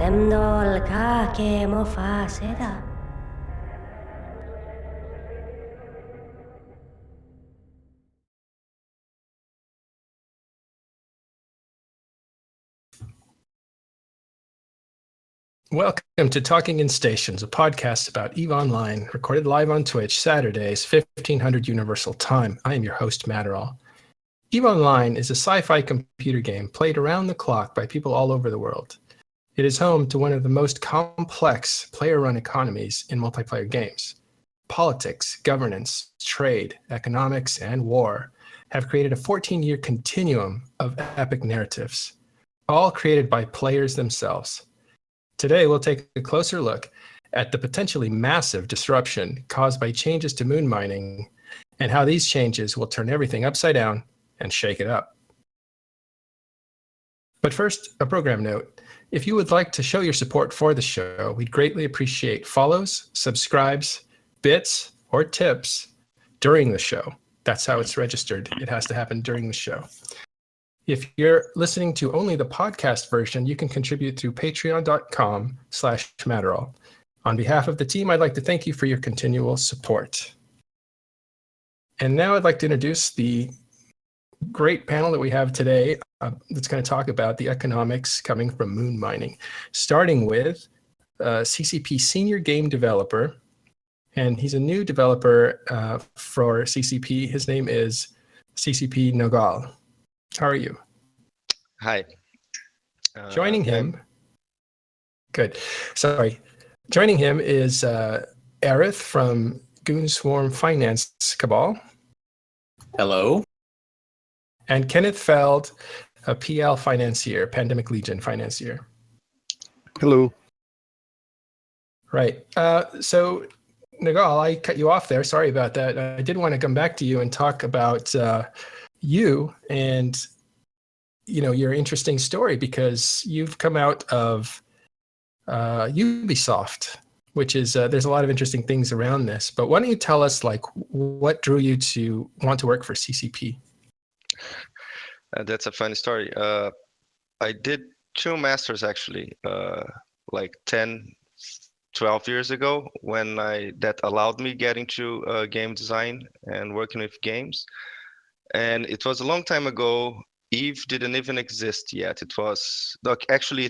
Semdol kake mo faseda. Welcome to Talking in Stations, a podcast about EVE Online, recorded live on Twitch, Saturdays, 1500 Universal Time. I am your host, Matterall. EVE Online is a sci-fi computer game played around the clock by people all over the world. It is home to one of the most complex player-run economies in multiplayer games. Politics, governance, trade, economics, and war have created a 14-year continuum of epic narratives, all created by players themselves. Today, we'll take a closer look at the potentially massive disruption caused by changes to moon mining and how these changes will turn everything upside down and shake it up. But first, a program note. If you would like to show your support for the show, we'd greatly appreciate follows, subscribes, bits, or tips during the show. That's how it's registered. It has to happen during the show. If you're listening to only the podcast version, you can contribute through patreon.com/Matterall. On behalf of the team, I'd like to thank you for your continual support. And now I'd like to introduce the great panel that we have today that's going to talk about the economics coming from moon mining, starting with CCP senior game developer. And he's a new developer for CCP. His name is CCP Nogal. How are you? Hi. Joining him. Good. Sorry. Joining him is Aerith from Goonswarm Finance Cabal. Hello. And Kenneth Feld, a PL financier, Pandemic Legion financier. Hello. Right. So, Nagal, I cut you off there. Sorry about that. I did want to come back to you and talk about you and your interesting story, because you've come out of Ubisoft, which is there's a lot of interesting things around this. But why don't you tell us what drew you to want to work for CCP? That's a funny story. I did 2 masters actually, like 10, 12 years ago, when that allowed me get into game design and working with games. And it was a long time ago. EVE didn't even exist yet. It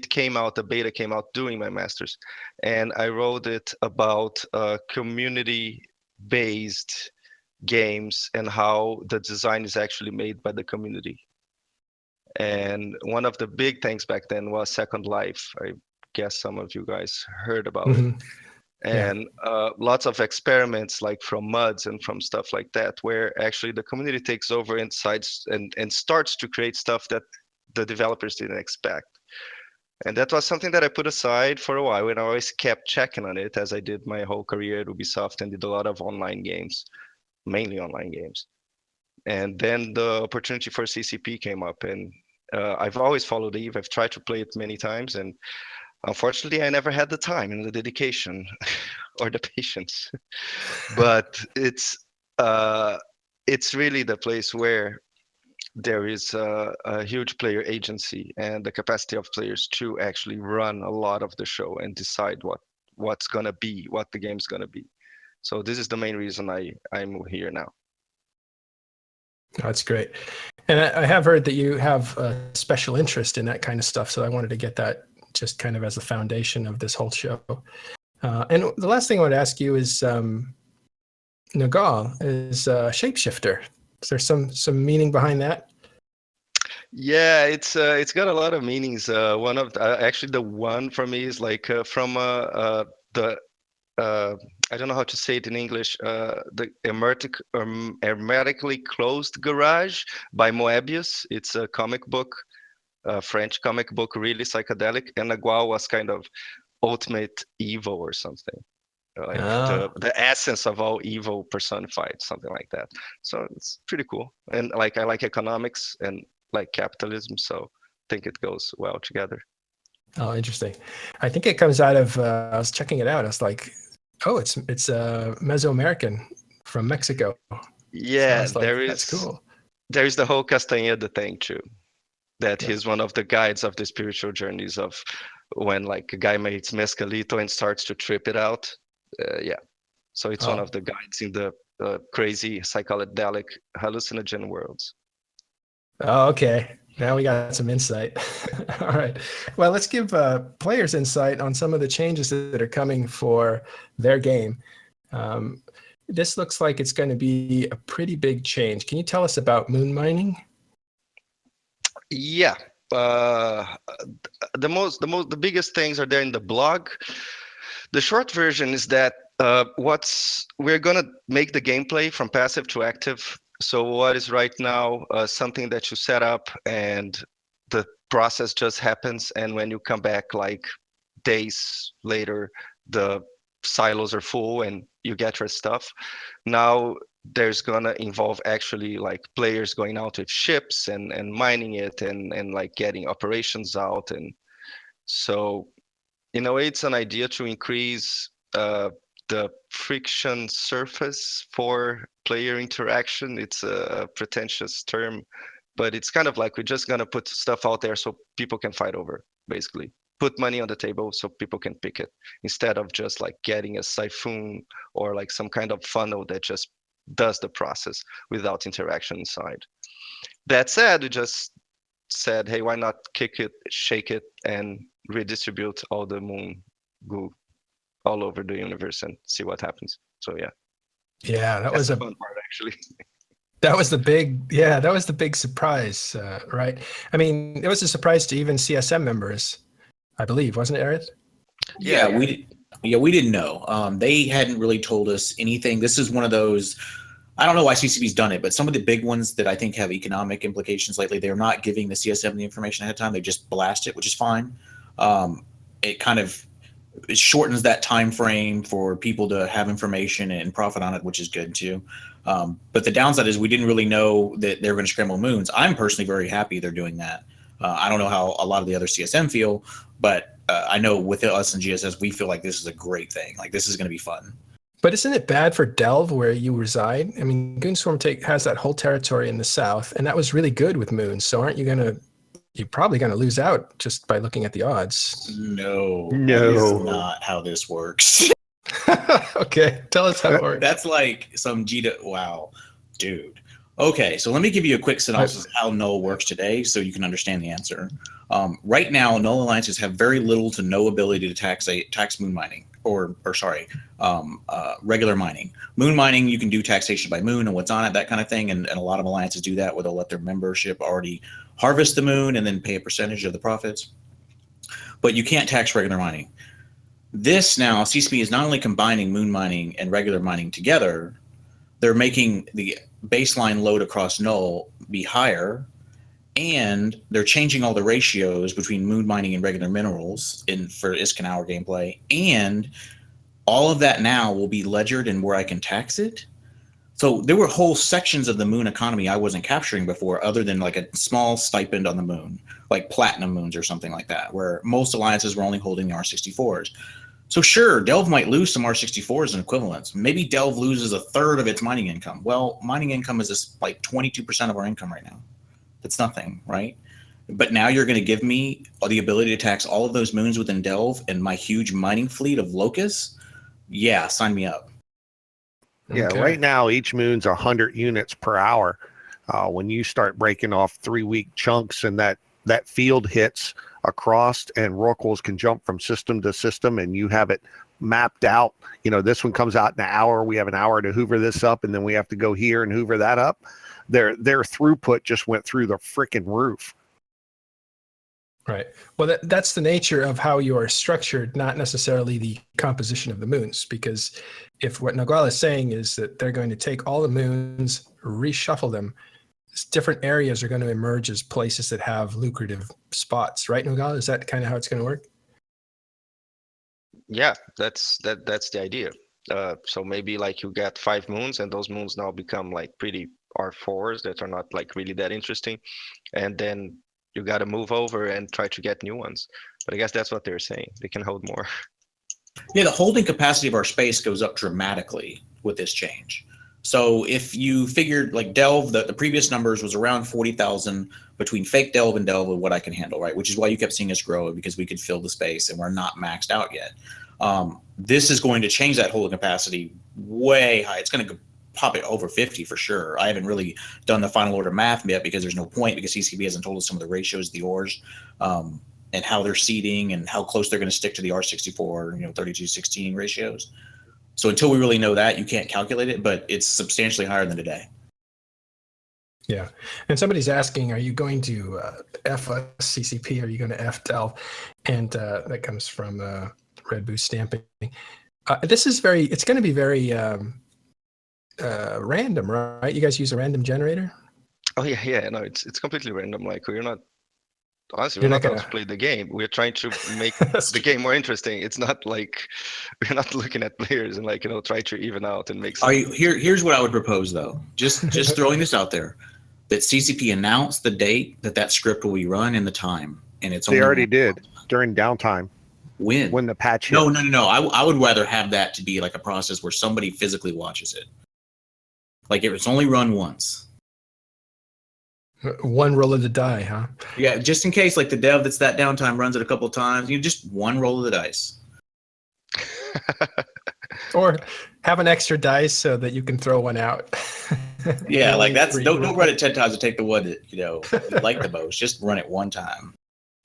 came out, the beta came out during my masters. And I wrote it about community-based games and how the design is actually made by the community. And one of the big things back then was Second Life. I guess some of you guys heard about it. And lots of experiments, like from MUDs and from stuff like that, where actually the community takes over and starts to create stuff that the developers didn't expect. And that was something that I put aside for a while, and I always kept checking on it, as I did my whole career at Ubisoft and did a lot of online games, mainly online games. And then the opportunity for CCP came up, and I've always followed EVE. I've tried to play it many times, and unfortunately, I never had the time and the dedication or the patience. But it's really the place where there is a huge player agency and the capacity of players to actually run a lot of the show and decide what's gonna be, what the game's gonna be. So this is the main reason I'm here now. That's great. And I have heard that you have a special interest in that kind of stuff, so I wanted to get that just kind of as the foundation of this whole show. And the last thing I want to ask you is, Nagal is a shapeshifter. Is there some meaning behind that? Yeah, it's got a lot of meanings. One of actually the one for me is like from the I don't know how to say it in English. The hermetically closed garage by Moebius. It's a comic book, French comic book, really psychedelic. And Nagual was kind of ultimate evil or something, like the essence of all evil personified, something like that. So it's pretty cool. And like I like economics and like capitalism, so I think it goes well together. Oh, interesting. I think it comes out of I was checking it out. I was like, oh, it's Mesoamerican from Mexico. Yeah, so that's cool. There is the whole Castañeda thing too. that he's one of the guides of the spiritual journeys of when like a guy makes mescalito and starts to trip it out. Yeah. So it's one of the guides in the crazy psychedelic hallucinogen worlds. Oh, okay. Now we got some insight. All right. Well, let's give players insight on some of the changes that are coming for their game. This looks like it's going to be a pretty big change. Can you tell us about moon mining? Yeah. The biggest things are there in the blog. The short version is that we're gonna make the gameplay from passive to active. So what is right now something that you set up and the process just happens, and when you come back like days later, the silos are full and you get your stuff. Now there's gonna involve actually like players going out with ships and mining it and like getting operations out. And so in a way it's an idea to increase the friction surface for player interaction. It's a pretentious term, but it's kind of like we're just gonna put stuff out there so people can fight over, basically. Put money on the table so people can pick it, instead of just like getting a siphon or like some kind of funnel that just does the process without interaction inside. That said, we just said, hey, why not kick it, shake it, and redistribute all the moon goo all over the universe and see what happens. So yeah. Yeah, That's the fun part, actually. That was the big surprise, right? I mean, it was a surprise to even CSM members, I believe, wasn't it, Eric? Yeah, we didn't know. They hadn't really told us anything. This is one of those. I don't know why CCP's done it, but some of the big ones that I think have economic implications lately, they're not giving the CSM the information ahead of time. They just blast it, which is fine. It kind of shortens that time frame for people to have information and profit on it, which is good too. But the downside is we didn't really know that they're going to scramble moons. I'm personally very happy they're doing that. I don't know how a lot of the other CSM feel, but I know with us and GSS, we feel like this is a great thing. Like this is going to be fun. But isn't it bad for Delve where you reside? I mean, Goonswarm has that whole territory in the south, and that was really good with moons. So you're probably going to lose out just by looking at the odds. No, that is not how this works. Okay, tell us how it works. That's like some wow, dude. Okay, so let me give you a quick synopsis of how Null works today so you can understand the answer. Right now, Null Alliances have very little to no ability to tax moon mining, regular mining. Moon mining, you can do taxation by moon and what's on it, that kind of thing, and a lot of alliances do that where they'll let their membership already harvest the moon and then pay a percentage of the profits. But you can't tax regular mining. This now, CCP is not only combining moon mining and regular mining together, they're making the baseline load across Null be higher, and they're changing all the ratios between moon mining and regular minerals for Iskanauer gameplay, and all of that now will be ledgered and where I can tax it. So there were whole sections of the moon economy I wasn't capturing before, other than like a small stipend on the moon, like platinum moons or something like that, where most alliances were only holding the R64s. So sure, Delve might lose some R64s in equivalents. Maybe Delve loses a third of its mining income. Well, mining income is just like 22% of our income right now. That's nothing, right? But now you're going to give me the ability to tax all of those moons within Delve and my huge mining fleet of locusts? Yeah, sign me up. Yeah, Okay. right now each moon's 100 units per hour. When you start breaking off 3-week chunks and that field hits across and Rorquals can jump from system to system and you have it mapped out, this one comes out in an hour, we have an hour to hoover this up, and then we have to go here and hoover that up. Their throughput just went through the freaking roof. Right. Well, that's the nature of how you are structured, not necessarily the composition of the moons. Because if what Nogal is saying is that they're going to take all the moons, reshuffle them, different areas are going to emerge as places that have lucrative spots, right, Nogal? Is that kind of how it's going to work? Yeah, that's the idea. So maybe like you get 5 moons, and those moons now become like pretty R4s that are not like really that interesting, and then you got to move over and try to get new ones. But I guess that's what they're saying. They can hold more. Yeah, the holding capacity of our space goes up dramatically with this change. So if you figured like Delve, the previous numbers was around 40,000 between fake Delve and Delve of what I can handle, right? Which is why you kept seeing us grow, because we could fill the space and we're not maxed out yet. This is going to change that holding capacity way high. It's going to pop it over 50 for sure. I haven't really done the final order math yet because there's no point, because CCP hasn't told us some of the ratios of the ores and how they're seeding and how close they're going to stick to the R64, 32-16 ratios. So until we really know that, you can't calculate it, but it's substantially higher than today. Yeah. And somebody's asking, are you going to F CCP? Are you going to F Delve? And that comes from Red Boost Stamping. It's going to be very random, right? You guys use a random generator? Oh yeah. No, it's completely random. Like we're not honestly, You're we're not not out gonna- to play the game. We're trying to make That's the true. game more interesting. It's not like we're not looking at players and try to even out and make. Here's what I would propose though. Just throwing this out there, that CCP announced the date that script will be run and the time, and it's They only already did during downtime when the patch hit. No. I would rather have that to be like a process where somebody physically watches it. Like if it's only run once. One roll of the die, huh? Yeah, just in case, like the dev that's that downtime runs it a couple of times, just one roll of the dice. Or have an extra dice so that you can throw one out. Yeah, like that's Re-roll. don't run it 10 times to take the one that you like the most. Just run it one time.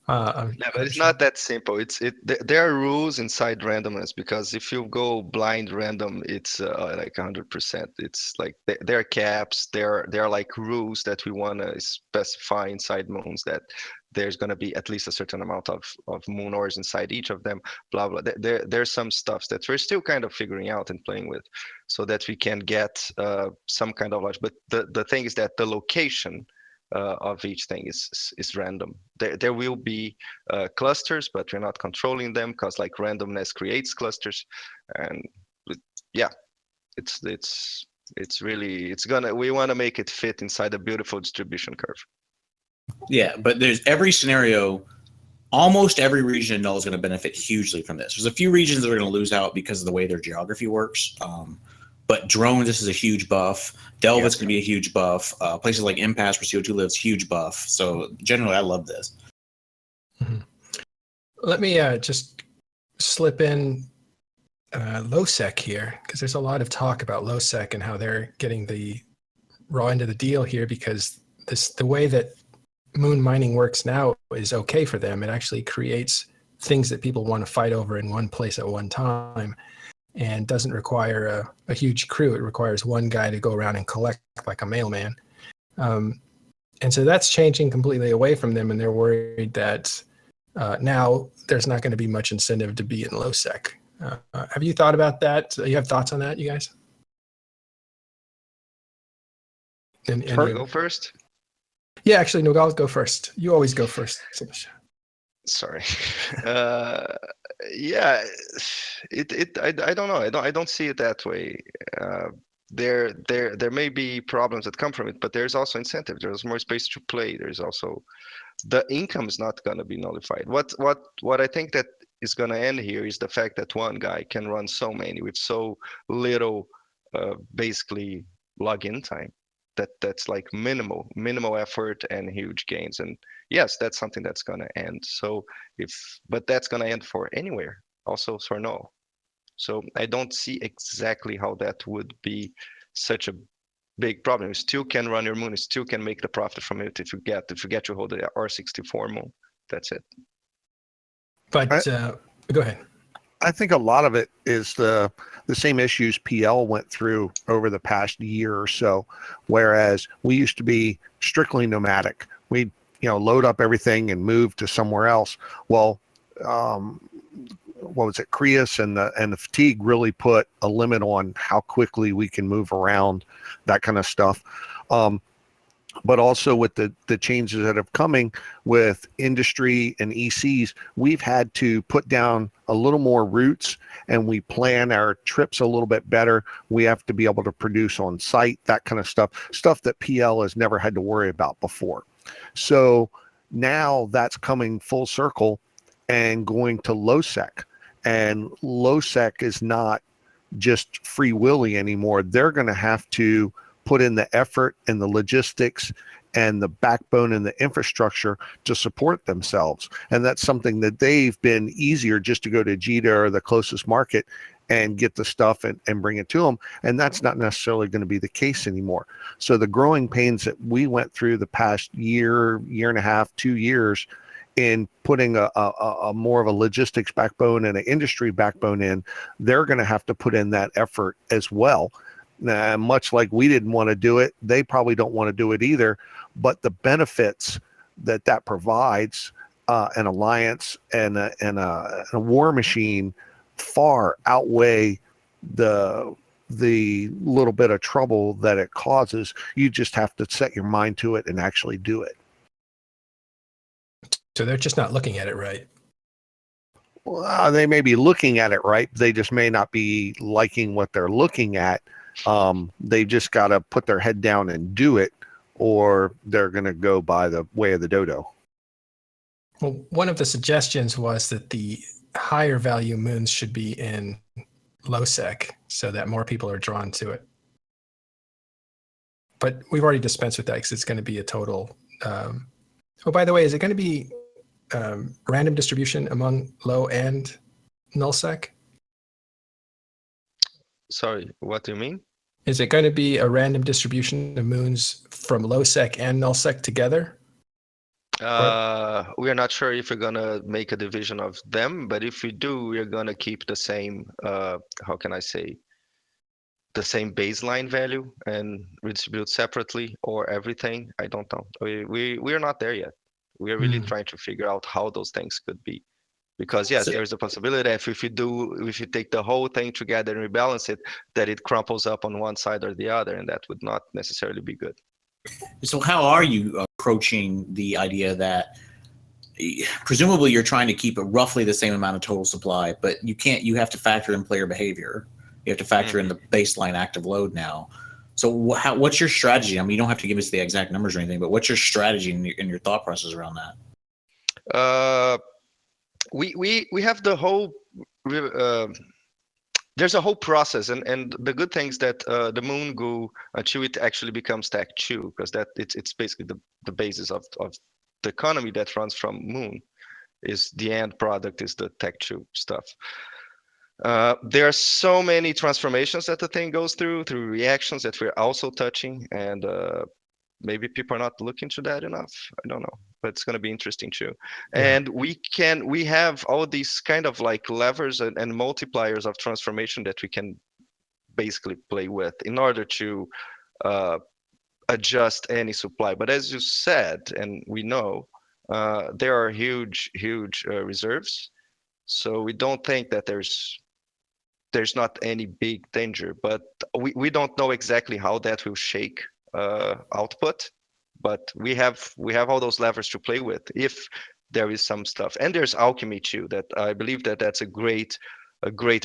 Yeah, but it's not that simple. There are rules inside randomness, because if you go blind random, it's like 100%. It's like there are caps. There are like rules that we want to specify inside moons, that there's going to be at least a certain amount of moon ores inside each of them. Blah blah. There's some stuff that we're still kind of figuring out and playing with, so that we can get some kind of logic. But the thing is that the location of each thing is random. There will be clusters, but we're not controlling them, because like randomness creates clusters, and yeah, we want to make it fit inside a beautiful distribution curve. Yeah, but there's every scenario, almost every region in Null is going to benefit hugely from this. There's a few regions that are going to lose out because of the way their geography works. But drones, this is a huge buff. Delve is going to be a huge buff. Places like Impasse, where CO2 lives, huge buff. So generally, I love this. Mm-hmm. Let me just slip in low-sec here, because there's a lot of talk about low-sec and how they're getting the raw end of the deal here, because the way that moon mining works now is okay for them. It actually creates things that people want to fight over in one place at one time, and doesn't require a huge crew. It requires one guy to go around and collect like a mailman. And so that's changing completely away from them, and they're worried that now there's not going to be much incentive to be in low sec. Have you thought about that? You have thoughts on that, you guys? And Go first? Yeah, actually, no, I'll go first. You always go first. Sorry. Yeah, I don't know. I don't see it that way. There may be problems that come from it, but there's also incentive. There's more space to play. There's also the income is not going to be nullified. What I think that is going to end here is the fact that one guy can run so many with so little, basically login time. That's like minimal effort and huge gains. And yes, that's something that's going to end. But that's going to end for anywhere also for no. So I don't see exactly how that would be such a big problem. You still can run your moon. You still can make the profit from it if you get to hold the R64 moon. That's it. But go ahead. I think a lot of it is the same issues PL went through over the past year or so, whereas we used to be strictly nomadic. We'd load up everything and move to somewhere else. Well, what was it? Creus and the fatigue really put a limit on how quickly we can move around, that kind of stuff. But also with the changes that have coming with industry and ECs, we've had to put down a little more routes, and we plan our trips a little bit better. We have to be able to produce on site, that kind of stuff that PL has never had to worry about before. So now that's coming full circle and going to low sec. And low sec is not just free willy anymore. They're going to have to put in the effort and the logistics and the backbone and the infrastructure to support themselves. And that's something that they've been easier just to go to JITA or the closest market and get the stuff and bring it to them. And that's not necessarily going to be the case anymore. So the growing pains that we went through the past year and a half, 2 years in putting a more of a logistics backbone and an industry backbone in, they're going to have to put in that effort as well. Much like we didn't want to do it, they probably don't want to do it either. But the benefits that provides an alliance and a war machine far outweigh the little bit of trouble that it causes. You just have to set your mind to it and actually do it. So they're just not looking at it right. Well, they may be looking at it right. They just may not be liking what they're looking at. They just got to put their head down and do it, or they're going to go by the way of the dodo. Well, one of the suggestions was that the higher value moons should be in low sec so that more people are drawn to it. But we've already dispensed with that because it's going to be a total. Oh, by the way, is it going to be random distribution among low and null sec? Sorry, what do you mean? Is it going to be a random distribution of moons from low sec and null sec together? We are not sure if we're gonna make a division of them, but if we do, we're gonna keep the same, how can I say, the same baseline value and redistribute separately or everything. I don't know. We are not there yet. We are really trying to figure out how those things could be. Because yes, there's a possibility that if you take the whole thing together and rebalance it, that it crumples up on one side or the other, and that would not necessarily be good. So how are you approaching the idea that presumably you're trying to keep roughly the same amount of total supply, but you have to factor in player behavior. You have to factor in the baseline active load now. So what's your strategy? I mean, you don't have to give us the exact numbers or anything, but what's your strategy in your thought process around that? We have the whole there's a whole process, and the good thing is that the moon go until it actually becomes tech 2, because that it's basically the basis of the economy that runs from moon. Is the end product is the tech 2 stuff. There are so many transformations that the thing goes through reactions that we're also touching, and maybe people are not looking to that enough. I don't know, but it's going to be interesting too. Yeah. And we have all these kind of like levers and multipliers of transformation that we can basically play with in order to adjust any supply. But as you said, and we know, there are huge reserves. So we don't think that there's not any big danger, but we don't know exactly how that will shake output, but we have all those levers to play with if there is some stuff. And there's alchemy too, that I believe that's a great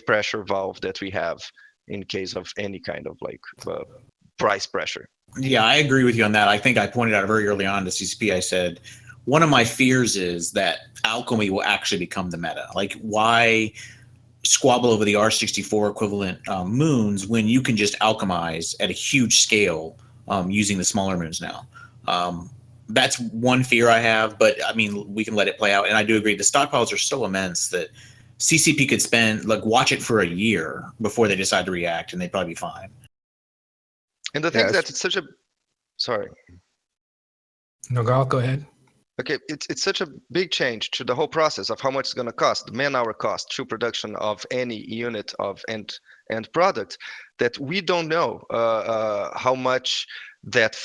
pressure valve that we have in case of any kind of like price pressure. Yeah, I agree with you on that. I think I pointed out very early on to CCP, I said, one of my fears is that alchemy will actually become the meta. Like, why squabble over the R64 equivalent moons when you can just alchemize at a huge scale using the smaller moons now? That's one fear I have, but I mean, we can let it play out. And I do agree, the stockpiles are so immense that CCP could watch it for a year before they decide to react, and they'd probably be fine. And the thing is that it's such a, sorry. No, go ahead. Okay, it's such a big change to the whole process of how much it's going to cost, the man-hour cost through production of any unit of end product, that we don't know how much that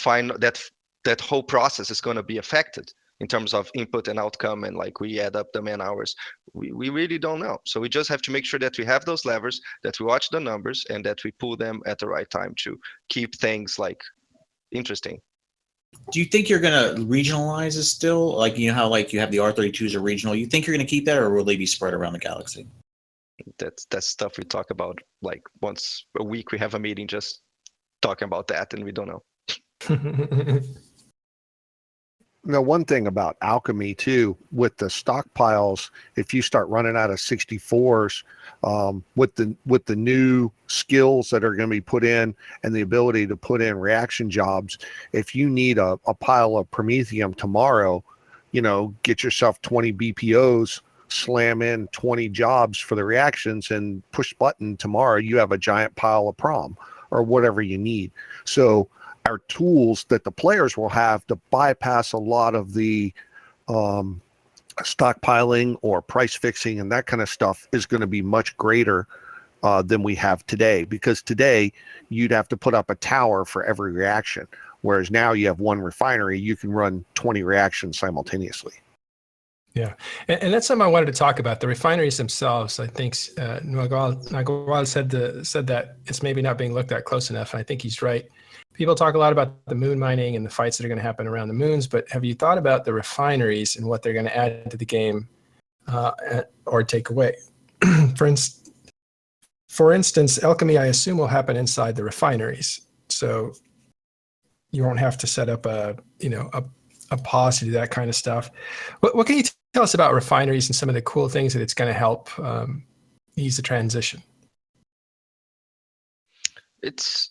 whole process is going to be affected in terms of input and outcome, and like we add up the man hours. We really don't know. So we just have to make sure that we have those levers, that we watch the numbers, and that we pull them at the right time to keep things like interesting. Do you think you're going to regionalize it still? Like, you know how like you have the R32s are regional. You think you're going to keep that, or will they be spread around the galaxy? That's stuff we talk about like once a week. We have a meeting just talking about that, and we don't know. Now, one thing about Alchemy too, with the stockpiles, if you start running out of 64s, with the new skills that are going to be put in and the ability to put in reaction jobs, if you need a pile of Promethium tomorrow, get yourself 20 BPOs, slam in 20 jobs for the reactions, and push button tomorrow, you have a giant pile of prom or whatever you need. So our tools that the players will have to bypass a lot of the stockpiling or price fixing and that kind of stuff is going to be much greater than we have today, because today you'd have to put up a tower for every reaction, whereas now you have one refinery, you can run 20 reactions simultaneously. Yeah, and that's something I wanted to talk about. The refineries themselves, I think Nagual said that it's maybe not being looked at close enough, and I think he's right. People talk a lot about the moon mining and the fights that are going to happen around the moons, but have you thought about the refineries and what they're going to add to the game or take away? For instance, alchemy, I assume, will happen inside the refineries, so you won't have to set up a policy to that kind of stuff. What can you tell us about refineries and some of the cool things that it's going to help ease the transition? It's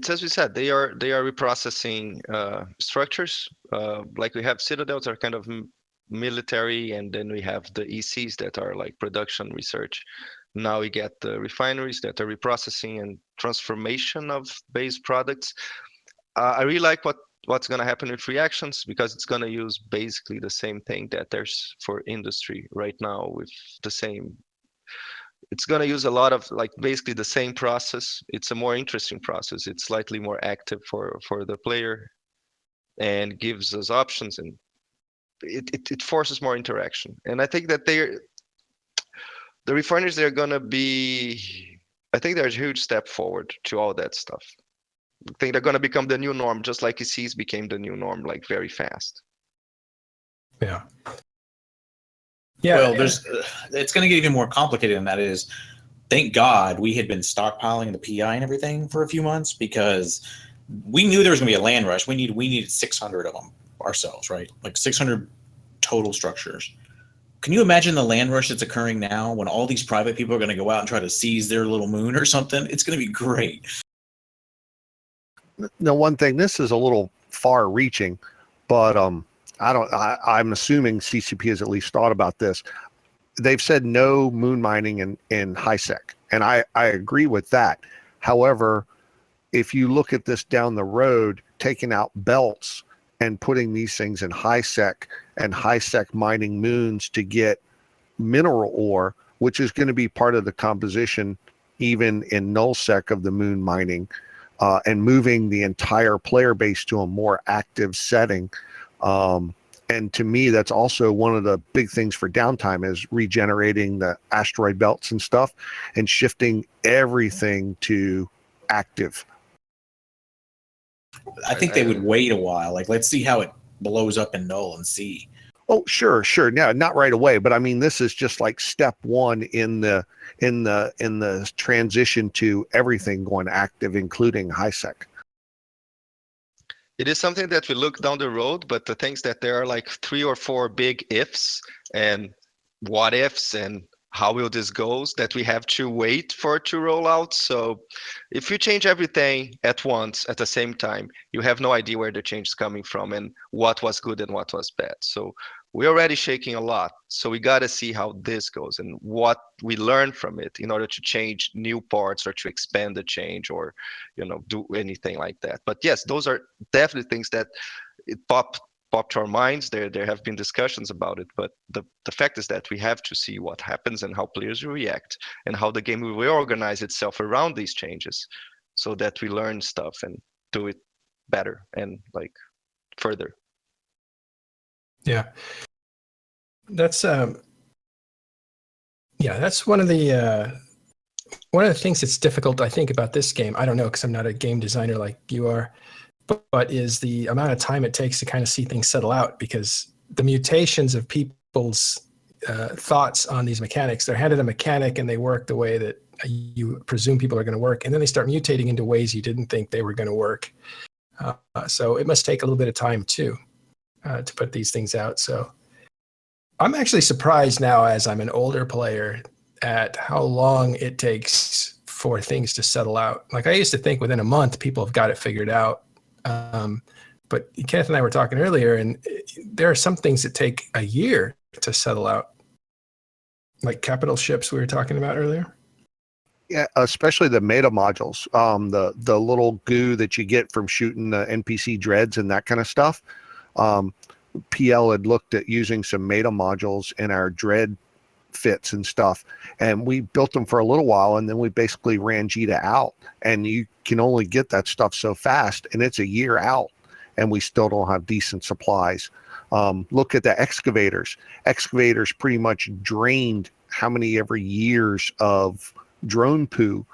as we said, they are reprocessing structures. Like we have citadels are kind of military, and then we have the ECs that are like production research. Now we get the refineries that are reprocessing and transformation of base products. I really like what's going to happen with reactions, because it's going to use basically the same thing that there's for industry right now with the same. It's going to use a lot of basically the same process. It's a more interesting process. It's slightly more active for the player and gives us options, and it forces more interaction. And I think that the refineries, they're going to be, I think they're a huge step forward to all that stuff. I think they're going to become the new norm, just like ECs became the new norm, very fast. Yeah. Yeah. Well, it's going to get even more complicated than that. Is, thank God we had been stockpiling the PI and everything for a few months, because we knew there was going to be a land rush. We needed 600 of them ourselves, right? Like 600 total structures. Can you imagine the land rush that's occurring now when all these private people are going to go out and try to seize their little moon or something? It's going to be great. Now, one thing, this is a little far reaching, but I'm assuming CCP has at least thought about this. They've said no moon mining in high sec, and I agree with that. However, if you look at this down the road, taking out belts and putting these things in high sec and high sec mining moons to get mineral ore, which is going to be part of the composition even in null sec of the moon mining, and moving the entire player base to a more active setting. And to me, that's also one of the big things for downtime, is regenerating the asteroid belts and stuff and shifting everything to active. I think they would wait a while. Let's see how it blows up in null and see. Oh, sure. Yeah, not right away, but I mean, this is just like step one in the transition to everything going active, including high sec. It is something that we look down the road, but the things that there are 3 or 4 big ifs and what ifs and how will this goes that we have to wait for it to roll out. So if you change everything at once at the same time, you have no idea where the change is coming from and what was good and what was bad. So we're already shaking a lot. So we got to see how this goes and what we learn from it in order to change new parts or to expand the change or, do anything like that. But yes, those are definitely things that it popped to our minds. There have been discussions about it, but the fact is that we have to see what happens and how players react and how the game will reorganize itself around these changes so that we learn stuff and do it better and further. Yeah. That's one of the things that's difficult, I think, about this game. I don't know, because I'm not a game designer like you are, but is the amount of time it takes to kind of see things settle out, because the mutations of people's thoughts on these mechanics, they're handed a mechanic and they work the way that you presume people are going to work, and then they start mutating into ways you didn't think they were going to work. So it must take a little bit of time too. to put these things out. So I'm actually surprised now, as I'm an older player, at how long it takes for things to settle out. Like I used to think within a month, people have got it figured out. But Kenneth and I were talking earlier, and there are some things that take a year to settle out, like capital ships we were talking about earlier. Yeah, especially the meta modules, the little goo that you get from shooting the NPC dreads and that kind of stuff. PL had looked at using some meta modules in our dread fits and stuff, and we built them for a little while, and then we basically ran Jita out, and you can only get that stuff so fast, and it's a year out, and we still don't have decent supplies. Look at the excavators. Excavators pretty much drained how many every years of drone poo,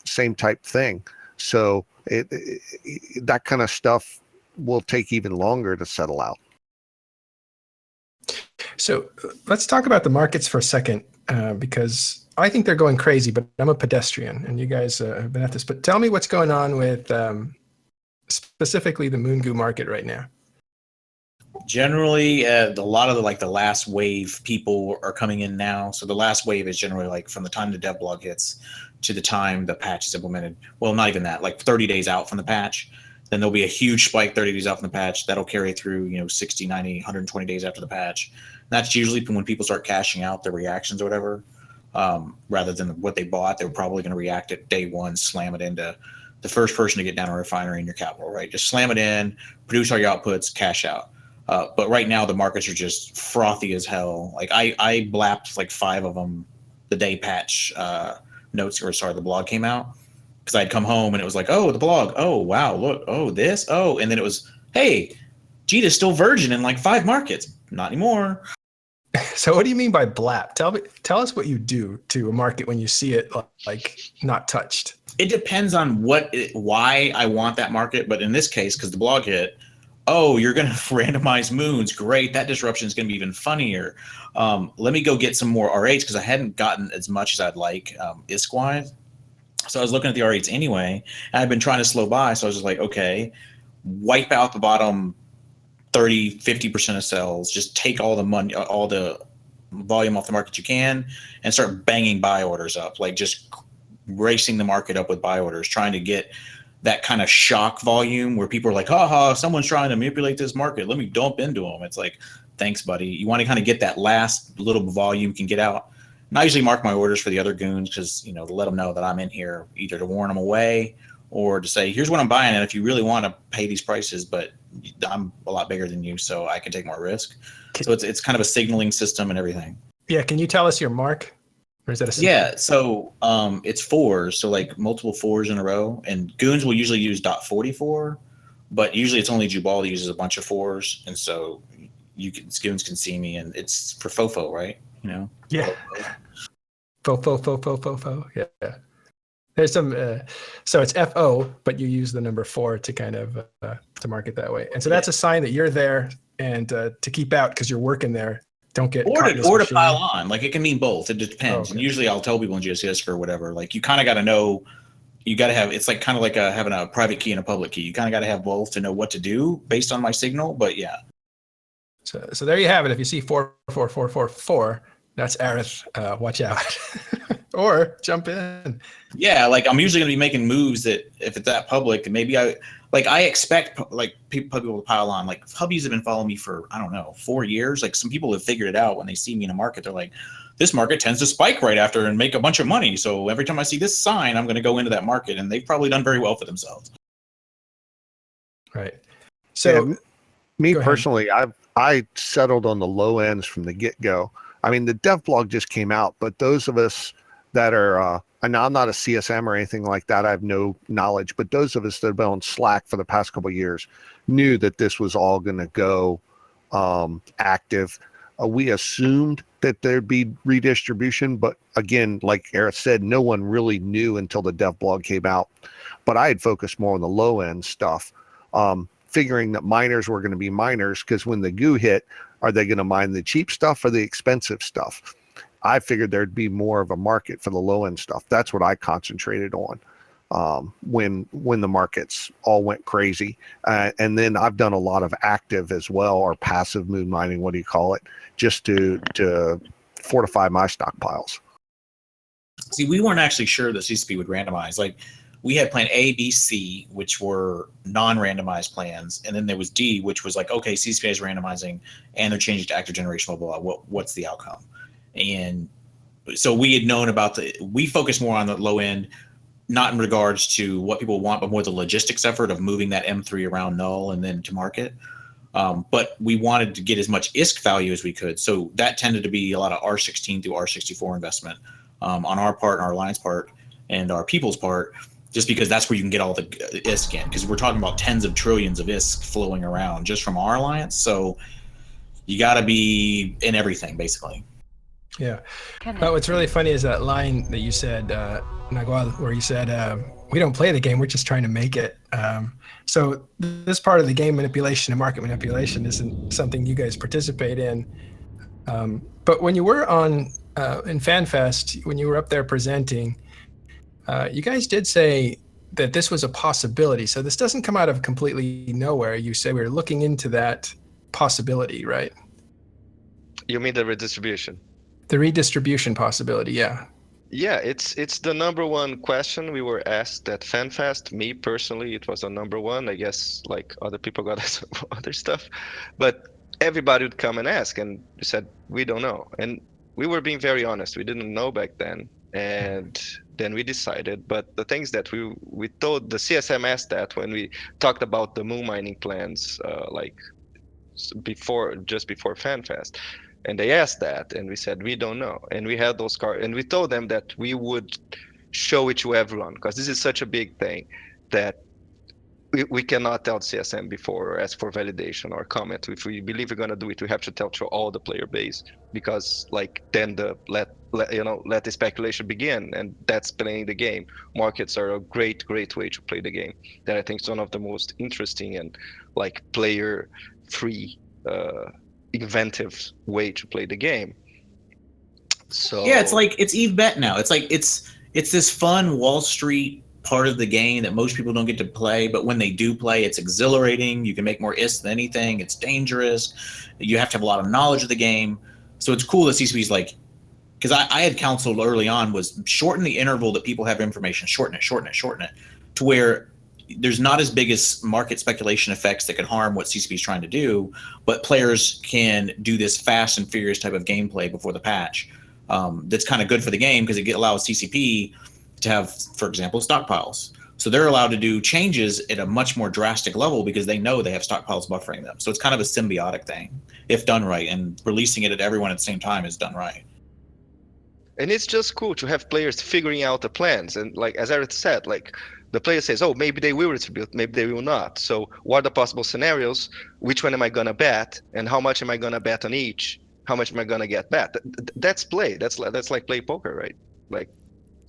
same type thing. So that kind of stuff will take even longer to settle out. So let's talk about the markets for a second, because I think they're going crazy, but I'm a pedestrian, and you guys have been at this. But tell me what's going on with specifically the Moon Goo market right now. Generally, a lot of the last wave people are coming in now. So the last wave is generally like from the time the dev blog hits to the time the patch is implemented. Well, not even that, like 30 days out from the patch. Then there'll be a huge spike 30 days out from the patch. That'll carry through, 60, 90, 120 days after the patch. And that's usually when people start cashing out their reactions or whatever, rather than what they bought. They were probably going to react at day one, slam it into the first person to get down a refinery in your capital, right? Just slam it in, produce all your outputs, cash out. But right now the markets are just frothy as hell. Like I blapped like 5 of them the day patch the blog came out, because I'd come home and it was like, oh, the blog, oh wow, look, oh this, oh, and then it was, hey, Jita's still virgin in like 5 markets. Not anymore. So what do you mean by blap? Tell us what you do to a market when you see it like not touched. It depends on why I want that market, but in this case, because the blog hit, oh, you're going to randomize moons. Great. That disruption is going to be even funnier. Let me go get some more R8s, because I hadn't gotten as much as I'd like ISK-wise. So I was looking at the R8s anyway, and I've been trying to slow by. So I was just like, okay, wipe out the bottom 30, 50% of cells. Just take all the money, all the volume off the market you can, and start banging buy orders up. Like just racing the market up with buy orders, trying to get that kind of shock volume where people are like, haha, someone's trying to manipulate this market. Let me dump into them. It's like, thanks, buddy. You want to kind of get that last little volume you can get out. And I usually mark my orders for the other goons, because, to let them know that I'm in here, either to warn them away or to say, here's what I'm buying. And if you really want to pay these prices, but I'm a lot bigger than you, so I can take more risk. So it's kind of a signaling system and everything. Yeah. Can you tell us your mark? Or is that a secret? Yeah, so it's 4s, so like multiple 4s in a row, and goons will usually use .44, but usually it's only Jubal that uses a bunch of 4s, and so goons can see me, and it's for fofo, right? Yeah. Fofo. Yeah. There's some, so it's FO, but you use the number 4 to kind of to mark it that way, and so that's a sign that you're there, and to keep out because you're working there. Don't get or to pile on. Like it can mean both. It depends. Oh, okay. And usually I'll tell people in GSISC or whatever, like you kind of got to know, you got to have, it's like kind of like having a private key and a public key. You kind of got to have both to know what to do based on my signal. But yeah. So there you have it. If you see 44444, that's Aerith. Watch out. Or jump in. Yeah, like I'm usually going to be making moves that if it's that public, maybe I expect like people to pile on. Like hubbies have been following me for, I don't know, 4 years. Like some people have figured it out when they see me in a market. They're like, this market tends to spike right after and make a bunch of money. So every time I see this sign, I'm going to go into that market, and they've probably done very well for themselves. Right. So yeah, me personally, I settled on the low ends from the get-go. I mean, the dev blog just came out, but those of us that are, and I'm not a CSM or anything like that, I have no knowledge, but those of us that have been on Slack for the past couple of years knew that this was all going to go active. We assumed that there'd be redistribution, but again, like Eric said, no one really knew until the dev blog came out. But I had focused more on the low end stuff, figuring that miners were going to be miners, because when the goo hit, are they going to mine the cheap stuff or the expensive stuff? I figured there'd be more of a market for the low end stuff. That's what I concentrated on. when the markets all went crazy. And then I've done a lot of active as well, or passive moon mining, what do you call it, just to fortify my stockpiles. See, we weren't actually sure that CCP would randomize. Like, we had plan A, B, C, which were non-randomized plans, and then there was D, which was like, okay, CCP is randomizing, and they're changing to active generation, blah, blah, blah. What's the outcome? And so we had known about we focused more on the low end, not in regards to what people want, but more the logistics effort of moving that M3 around null and then to market. But we wanted to get as much ISK value as we could. So that tended to be a lot of R16 through R64 investment on our part, our alliance part, and our people's part, just because that's where you can get all the ISK in. Because we're talking about tens of trillions of ISK flowing around just from our alliance. So you got to be in everything, basically. Yeah. But what's really funny is that line that you said, Nagual, where you said, we don't play the game, we're just trying to make it. So this part of the game manipulation and market manipulation isn't something you guys participate in. But when you were in FanFest, when you were up there presenting, you guys did say that this was a possibility. So this doesn't come out of completely nowhere. You say we're looking into that possibility, right? You mean the redistribution? The redistribution possibility, yeah. Yeah, it's the number one question we were asked at FanFest. Me personally, it was the number one. I guess like other people got some other stuff, but everybody would come and ask, and we said we don't know. And we were being very honest. We didn't know back then, and then we decided. But the things that we told the CSM asked that when we talked about the moon mining plans, just before FanFest. And they asked that, and we said, we don't know. And we had those cards, and we told them that we would show it to everyone, because this is such a big thing that we cannot tell CSM before or ask for validation or comment. If we believe we're going to do it, we have to tell to all the player base, because like then let the speculation begin, and that's playing the game. Markets are a great way to play the game. That I think is one of the most interesting and like player free inventive way to play the game. So yeah, it's Eve Bet now. It's like it's this fun Wall Street part of the game that most people don't get to play, but when they do play, it's exhilarating. You can make more ISK than anything. It's dangerous. You have to have a lot of knowledge of the game. So it's cool that CCP's like, because I had counseled early on was shorten the interval that people have information, shorten it, to where there's not as big as market speculation effects that could harm what CCP is trying to do, but players can do this fast and furious type of gameplay before the patch. That's kind of good for the game because it allows CCP to have, for example, stockpiles. So they're allowed to do changes at a much more drastic level because they know they have stockpiles buffering them. So it's kind of a symbiotic thing if done right, and releasing it at everyone at the same time is done right. And it's just cool to have players figuring out the plans. And like as Eric said, like the player says, oh, maybe they will distribute, maybe they will not. So what are the possible scenarios? Which one am I going to bet? And how much am I going to bet on each? How much am I going to get bet? That's play. That's like play poker, right? Like,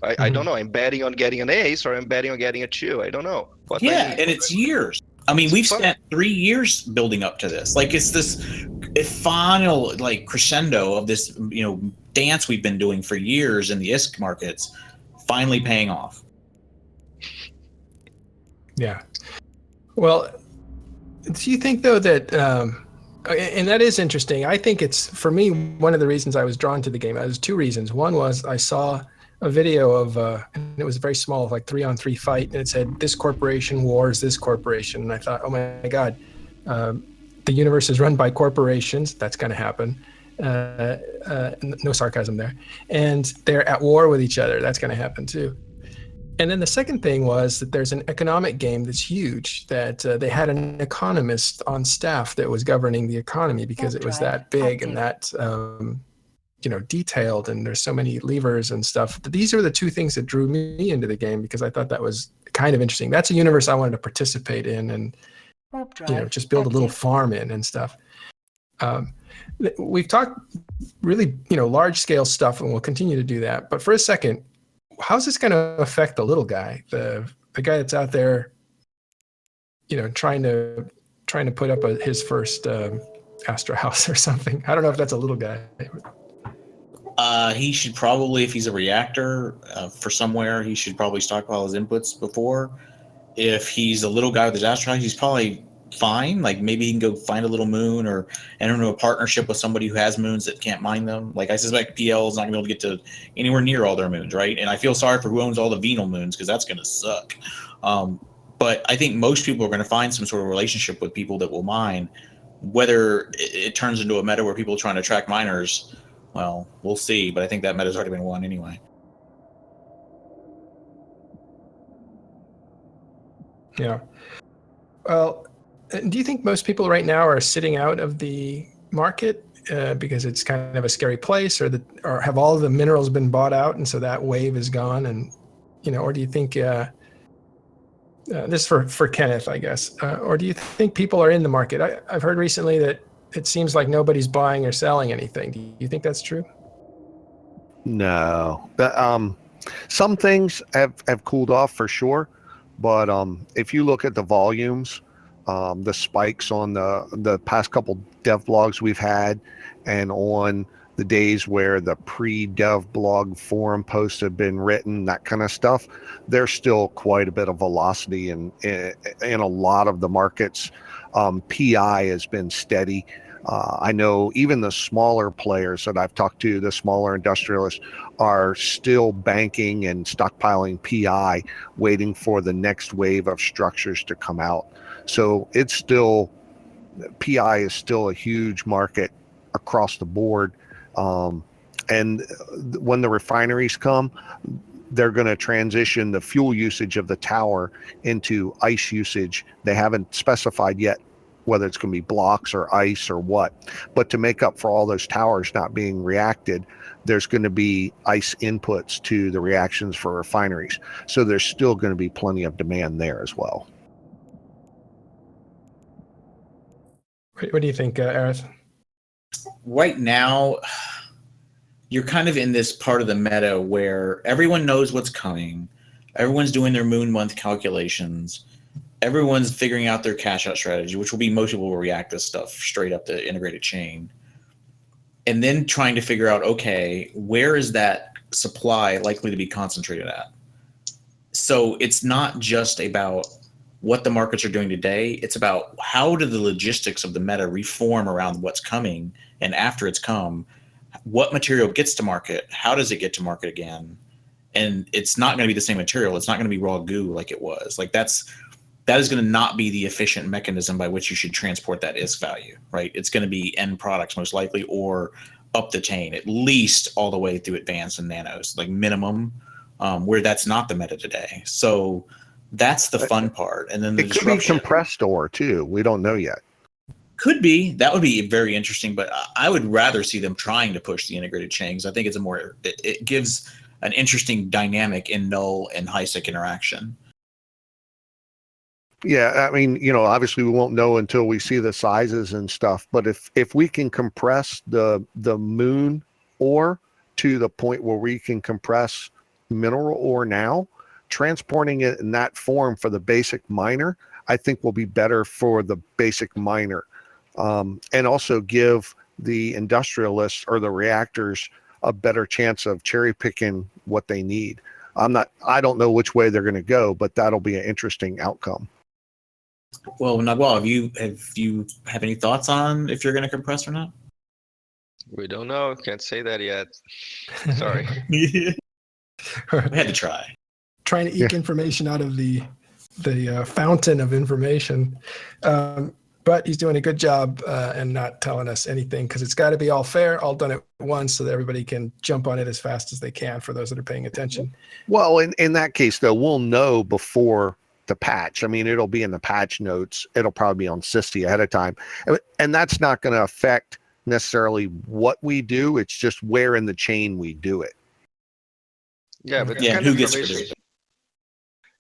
I don't know. I'm betting on getting an ace, or I'm betting on getting a 2. I don't know. And it's years. I mean, we've spent 3 years building up to this. Like, it's this final like crescendo of this, dance we've been doing for years in the ISK markets, finally paying off. Yeah. Well, do you think though that, and that is interesting. I think it's, for me, one of the reasons I was drawn to the game. There's 2 reasons. One was I saw a video of, and it was very small, like 3-on-3 fight, and it said this corporation wars this corporation, and I thought, oh my God, the universe is run by corporations. That's going to happen. No sarcasm there. And they're at war with each other. That's going to happen too. And then the second thing was that there's an economic game that's huge, that they had an economist on staff that was governing the economy because it was that big and that detailed, and there's so many levers and stuff. These are the 2 things that drew me into the game because I thought that was kind of interesting. That's a universe I wanted to participate in and just build a little farm in and stuff. We've talked really large scale stuff, and we'll continue to do that. But for a second, how's this going to affect the little guy, the guy that's out there, trying to put up his first Astro house or something? I don't know if that's a little guy. He should probably, if he's a reactor for somewhere, he should probably stockpile his inputs before. If he's a little guy with his astronics, he's probably fine. Like maybe he can go find a little moon or enter into a partnership with somebody who has moons that can't mine them. Like I suspect PL is not gonna be able to get to anywhere near all their moons, right? And I feel sorry for who owns all the venal moons because that's gonna suck. But I think most people are going to find some sort of relationship with people that will mine. Whether it turns into a meta where people are trying to track miners, well, we'll see. But I think that meta's already been won anyway. Yeah. Well, do you think most people right now are sitting out of the market because it's kind of a scary place, or have all of the minerals been bought out and so that wave is gone? And or do you think this is for Kenneth, I guess, or do you think people are in the market? I've heard recently that it seems like nobody's buying or selling anything. Do you think that's true? No. Some things have cooled off for sure, but if you look at the volumes, the spikes on the past couple dev blogs we've had, and on the days where the pre-dev blog forum posts have been written, that kind of stuff, there's still quite a bit of velocity in a lot of the markets. PI has been steady. I know even the smaller players that I've talked to, the smaller industrialists, are still banking and stockpiling PI, waiting for the next wave of structures to come out. So it's still, PI is still a huge market across the board. And when the refineries come, they're going to transition the fuel usage of the tower into ice usage. They haven't specified yet whether it's going to be blocks or ice or what, but to make up for all those towers not being reacted, there's going to be ice inputs to the reactions for refineries. So there's still going to be plenty of demand there as well. What do you think, Aerith? Right now, you're kind of in this part of the meta where everyone knows what's coming. Everyone's doing their moon month calculations. Everyone's figuring out their cash out strategy, which will be most people will react this stuff straight up the integrated chain. And then trying to figure out, okay, where is that supply likely to be concentrated at? So it's not just about what the markets are doing today. It's about how do the logistics of the meta reform around what's coming, and after it's come, what material gets to market, how does it get to market again? And it's not going to be the same material. It's not going to be raw goo like it was. Like that is going to not be the efficient mechanism by which you should transport that ISK value, right? It's going to be end products most likely, or up the chain, at least all the way through advanced and nanos, like minimum, where that's not the meta today. So that's the fun part. And then the it could be compressed ore too. We don't know yet. Could be. That would be very interesting, but I would rather see them trying to push the integrated chains. I think it's it gives an interesting dynamic in null and HiSec interaction. Yeah, I mean, obviously we won't know until we see the sizes and stuff, but if we can compress the moon ore to the point where we can compress mineral ore now, transporting it in that form for the basic miner, I think will be better for the basic miner. And also give the industrialists or the reactors a better chance of cherry picking what they need. I don't know which way they're going to go, but that'll be an interesting outcome. Well, Nagwal, have you have any thoughts on if you're going to compress or not? We don't know. Can't say that yet. Sorry. We had to try. Trying to eke information out of the fountain of information. But he's doing a good job and not telling us anything, because it's got to be all fair, all done at once, so that everybody can jump on it as fast as they can for those that are paying attention. Well, in that case, though, we'll know before the patch. I mean, it'll be in the patch notes. It'll probably be on SysD ahead of time. And that's not going to affect necessarily what we do. It's just where in the chain we do it. Yeah, but Yeah, kind who of gets information. it?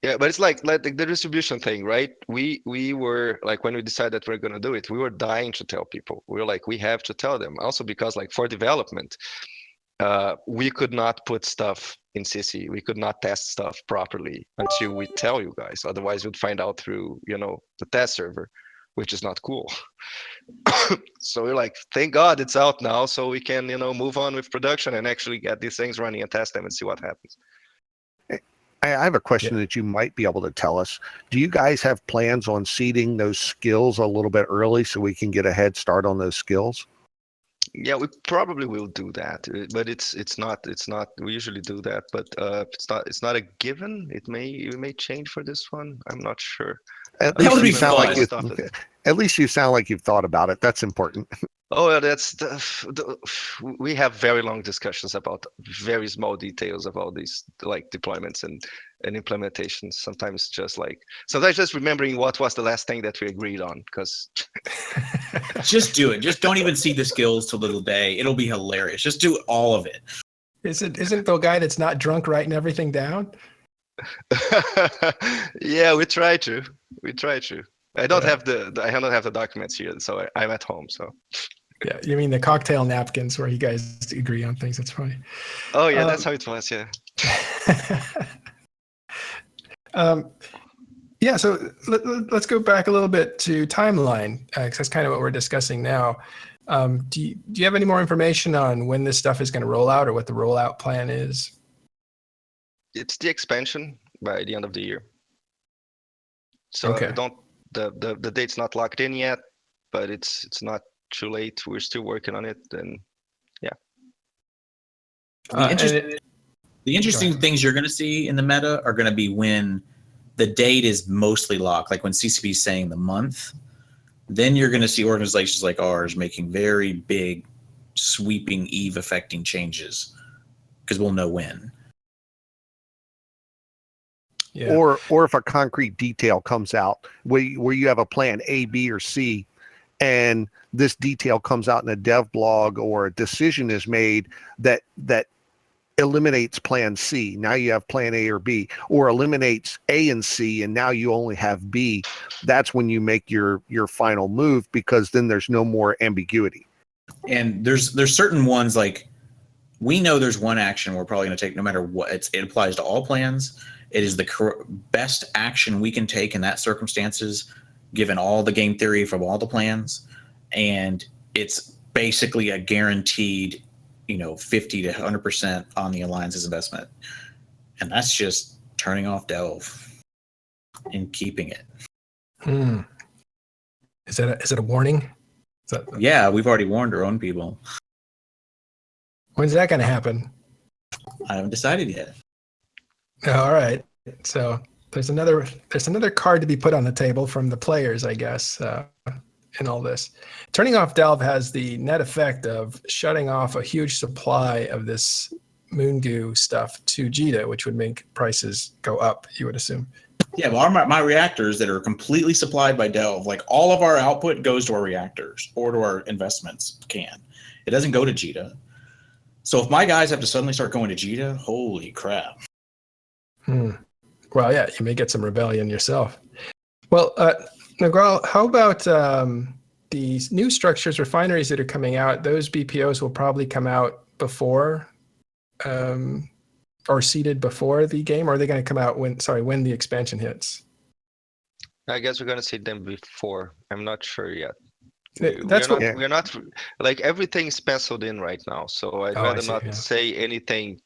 Yeah, but it's like the distribution thing, right? We were like, when we decided that we're gonna do it, we were dying to tell people. We were like, we have to tell them. Also because like for development, we could not put stuff in CC. We could not test stuff properly until we tell you guys. Otherwise, we'd find out through the test server. which is not cool. So we're like, thank God it's out now, so we can move on with production and actually get these things running and test them and see what happens. I have a question that you might be able to tell us. Do you guys have plans on seeding those skills a little bit early so we can get a head start on those skills? Yeah, we probably will do that, but it's not. We usually do that, but it's not a given. It may change for this one. I'm not sure. At That would least be you sound like fun. at least you sound like you've thought about it. That's important. Oh, we have very long discussions about very small details about these like deployments and implementations. Sometimes just remembering what was the last thing that we agreed on, because Just do it. Just don't even see the skills till the day. It'll be hilarious. Just do all of it. Isn't the guy that's not drunk writing everything down? yeah, we try to. I don't have the documents here, so I'm at home. So Yeah, you mean the cocktail napkins where you guys agree on things? That's funny. oh yeah, that's how it was. Yeah. Yeah, so let's go back a little bit to timeline, because that's kind of what we're discussing now. Do you have any more information on when this stuff is going to roll out, or what the rollout plan is? It's the expansion by the end of the year. So Okay. The date's not locked in yet, but it's not too late. We're still working on it, and yeah. The interesting things you're going to see in the meta are going to be when the date is mostly locked, like when CCP is saying the month. Then you're going to see organizations like ours making very big, sweeping, Eve-affecting changes, because we'll know when. Yeah. Or if a concrete detail comes out where you have a plan A, B, or C, and this detail comes out in a dev blog, or a decision is made that eliminates plan C. Now you have plan A or B, or eliminates A and C, and now you only have B. That's when you make your final move, because then there's no more ambiguity. And there's certain ones, like we know there's one action we're probably going to take no matter what. It applies to all plans. It is the best action we can take in that circumstances, given all the game theory from all the plans. And it's basically a guaranteed 50 to 100% on the Alliance's investment. And that's just turning off Delve and keeping it. Is it a warning? Yeah, we've already warned our own people. When's that going to happen? I haven't decided yet. All right. So there's another card to be put on the table from the players, I guess, in all this. Turning off Delve has the net effect of shutting off a huge supply of this moon goo stuff to JITA, which would make prices go up, you would assume. Yeah, well, my reactors that are completely supplied by Delve, like all of our output goes to our reactors or to our investments can. It doesn't go to JITA. So if my guys have to suddenly start going to JITA, holy crap. Well, yeah, you may get some rebellion yourself. Well, Nagral, how about these new structures, refineries that are coming out? Those BPOs will probably come out before or seeded before the game, or are they going to come out when the expansion hits? I guess we're going to see them before. I'm not sure yet. We're not like everything's penciled in right now, so I'd rather not say anything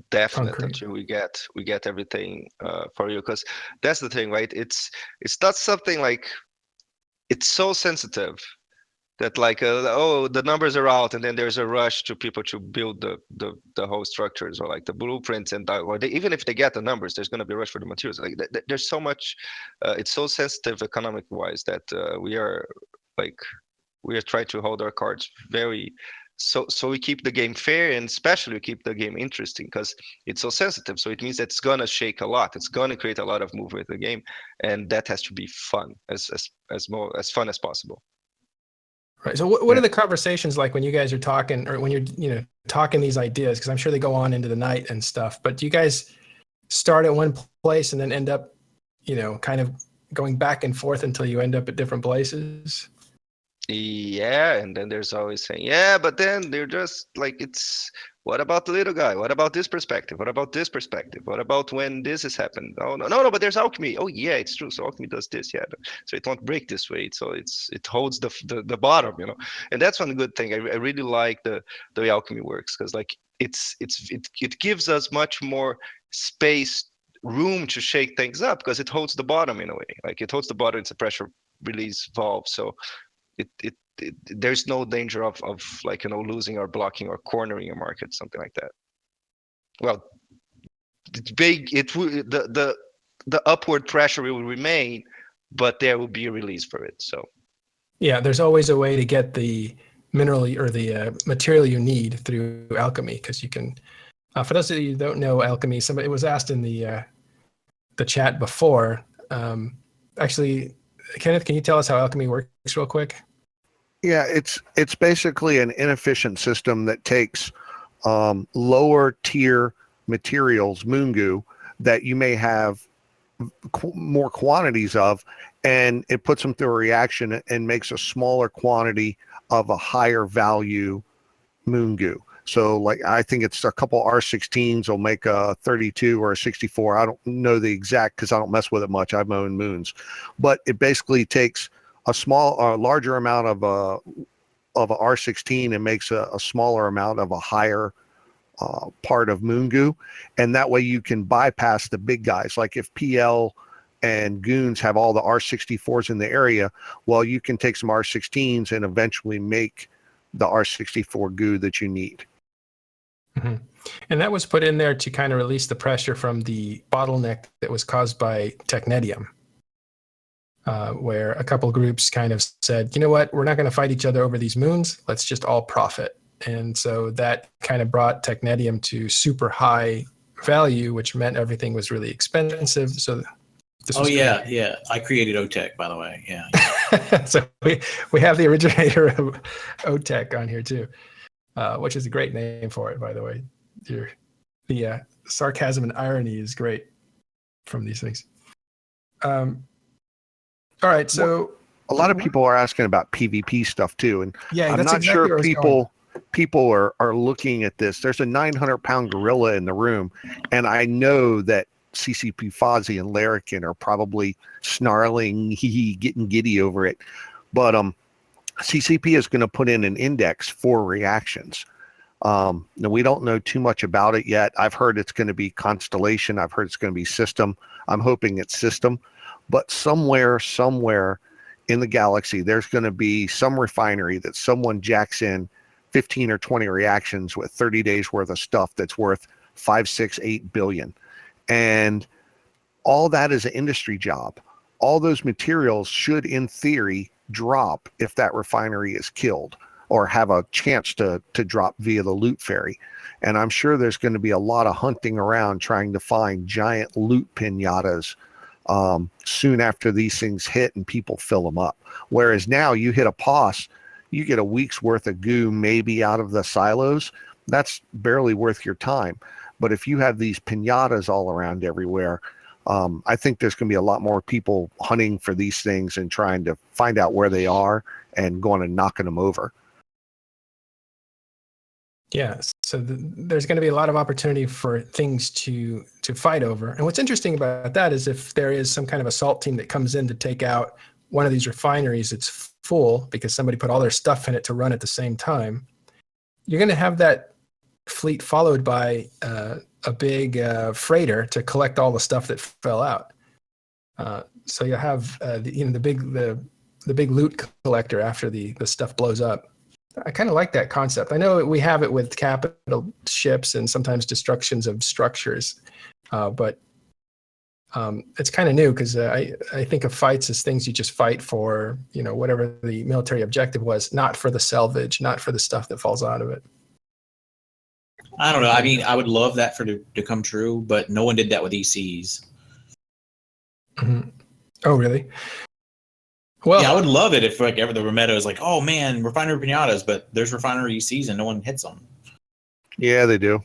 definite until we get everything for you, because that's the thing, right? It's not something like, it's so sensitive that like the numbers are out, and then there's a rush to people to build the whole structures, or like the blueprints, and even if they get the numbers, there's going to be a rush for the materials. Like there's so much, it's so sensitive economic wise that we are trying to hold our cards very, so we keep the game fair, and especially we keep the game interesting, because it's so sensitive. So it means that it's gonna shake a lot. It's gonna create a lot of movement in the game, and that has to be fun, as fun as possible. Right. So what are the conversations like when you guys are talking, or when you're talking these ideas? Because I'm sure they go on into the night and stuff. But do you guys start at one place and then end up, kind of going back and forth until you end up at different places? Yeah, and then there's always saying, yeah, but then they're just like, it's what about the little guy? What about this perspective? What about this perspective? What about when this has happened? Oh no, no, no, but there's alchemy. Oh yeah, it's true. So alchemy does this, yeah. So it won't break this way. So it holds the bottom, you know. And that's one good thing. I really like the way alchemy works, because like it gives us much more space, room to shake things up, because it holds the bottom in a way. Like it holds the bottom. It's a pressure release valve. So there's no danger of like, you know, losing or blocking or cornering a market, something like that. Well, it's big. It will the upward pressure will remain, but there will be a release for it. So Yeah, there's always a way to get the mineral or the material you need through alchemy, because you can. For those of you who don't know alchemy, somebody was asked in the chat before. Actually, Kenneth, can you tell us how alchemy works real quick? Yeah, it's basically an inefficient system that takes lower tier materials, moon goo, that you may have more quantities of, and it puts them through a reaction and makes a smaller quantity of a higher value moon goo. So like, I think it's a couple R16s will make a 32 or a 64. I don't know the exact, because I don't mess with it much. I have my own moons, but it basically takes a larger amount of a R16 and makes a smaller amount of a higher part of moon goo, and that way you can bypass the big guys. Like if PL and Goons have all the R64s in the area, well, you can take some R16s and eventually make the R64 goo that you need. Mm-hmm. And that was put in there to kind of release the pressure from the bottleneck that was caused by technetium, where a couple groups kind of said, you know what, we're not going to fight each other over these moons. Let's just all profit. And so that kind of brought technetium to super high value, which meant everything was really expensive. So this was yeah. I created OTEC, by the way. Yeah. So we have the originator of OTEC on here too, which is a great name for it, by the way. The sarcasm and irony is great from these things. All right, so a lot of people are asking about PvP stuff too, and yeah, I'm that's not exactly sure where people are looking at this. There's a 900-pound gorilla in the room, and I know that CCP Fozzie and Larrikin are probably snarling, getting giddy over it. But CCP is going to put in an index for reactions. Now, we don't know too much about it yet. I've heard it's going to be Constellation. I've heard it's going to be System. I'm hoping it's System. But somewhere in the galaxy, there's going to be some refinery that someone jacks in 15 or 20 reactions with 30 days worth of stuff that's worth 5, 6, 8 billion. And all that is an industry job. All those materials should, in theory, drop if that refinery is killed, or have a chance to drop via the loot ferry. And I'm sure there's going to be a lot of hunting around trying to find giant loot pinatas soon after these things hit and people fill them up. Whereas now you hit a POS, you get a week's worth of goo maybe out of the silos. That's barely worth your time. But if you have these pinatas all around everywhere, I think there's going to be a lot more people hunting for these things and trying to find out where they are and going and knocking them over. Yeah, so there's going to be a lot of opportunity for things to fight over. And what's interesting about that is if there is some kind of assault team that comes in to take out one of these refineries, it's full because somebody put all their stuff in it to run at the same time. You're going to have that fleet followed by a big freighter to collect all the stuff that fell out. So you'll have the big loot collector after the stuff blows up. I kind of like that concept. I know we have it with capital ships and sometimes destructions of structures, but it's kind of new because I think of fights as things you just fight for, whatever the military objective was, not for the salvage, not for the stuff that falls out of it. I don't know. I mean, I would love that to come true, but no one did that with ECs. Mm-hmm. Oh, really? Well, yeah, I would love it if the Remetto is like, oh man, refinery pinatas, but there's refinery ECs and no one hits them. Yeah, they do.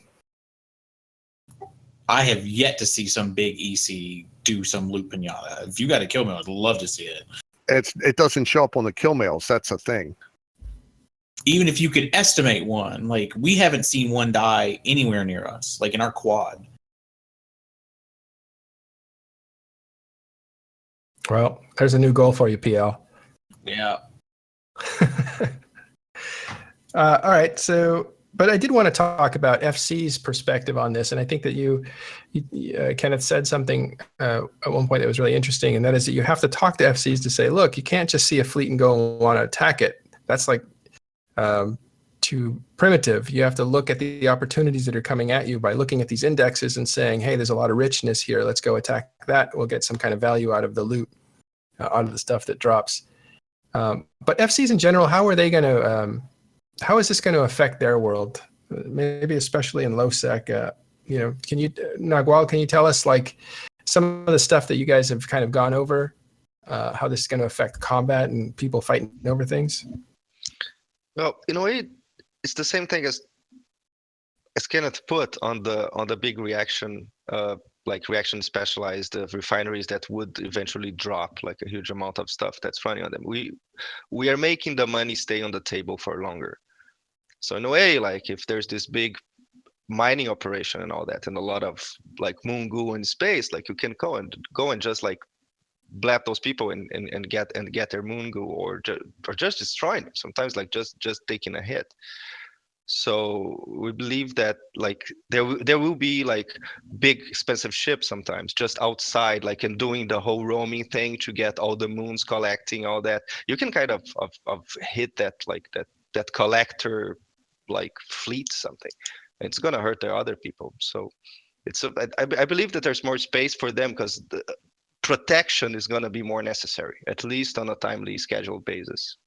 I have yet to see some big EC do some loot pinata. If you got to kill me, I'd love to see it. it doesn't show up on the kill mails. That's a thing. Even if you could estimate one, like we haven't seen one die anywhere near us, like in our quad. Well, there's a new goal for you, PL. Yeah. All right. So, but I did want to talk about FC's perspective on this. And I think that you Kenneth, said something at one point that was really interesting. And that is that you have to talk to FCs to say, look, you can't just see a fleet and go and want to attack it. That's like too primitive. You have to look at the opportunities that are coming at you by looking at these indexes and saying, hey, there's a lot of richness here. Let's go attack that. We'll get some kind of value out of the loot, out of the stuff that drops. But FCs in general, how are they going to, how is this going to affect their world? Maybe especially in low sec. Can you, Nagual, can you tell us like some of the stuff that you guys have kind of gone over, how this is going to affect combat and people fighting over things? Well, in a way, it's the same thing as Kenneth put on the big reaction, like reaction specialized refineries that would eventually drop like a huge amount of stuff that's running on them. We are making the money stay on the table for longer. So in a way, like if there's this big mining operation and all that, and a lot of like moon goo in space, like you can go and just like blap those people and get their moon goo, or just destroying them. Sometimes like just taking a hit. So we believe that like there will be like big expensive ships sometimes just outside, like, and doing the whole roaming thing to get all the moons, collecting all that. You can kind of hit that like that collector like fleet something. It's gonna hurt the other people. So I believe that there's more space for them because the protection is gonna be more necessary, at least on a timely scheduled basis.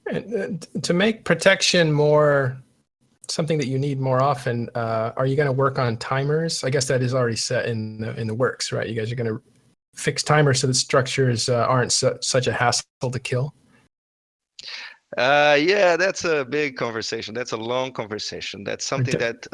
And to make protection more something that you need more often, are you going to work on timers? I guess that is already set in the works, right? You guys are going to fix timers so the structures aren't such a hassle to kill. Yeah, that's a big conversation. That's a long conversation. That's something that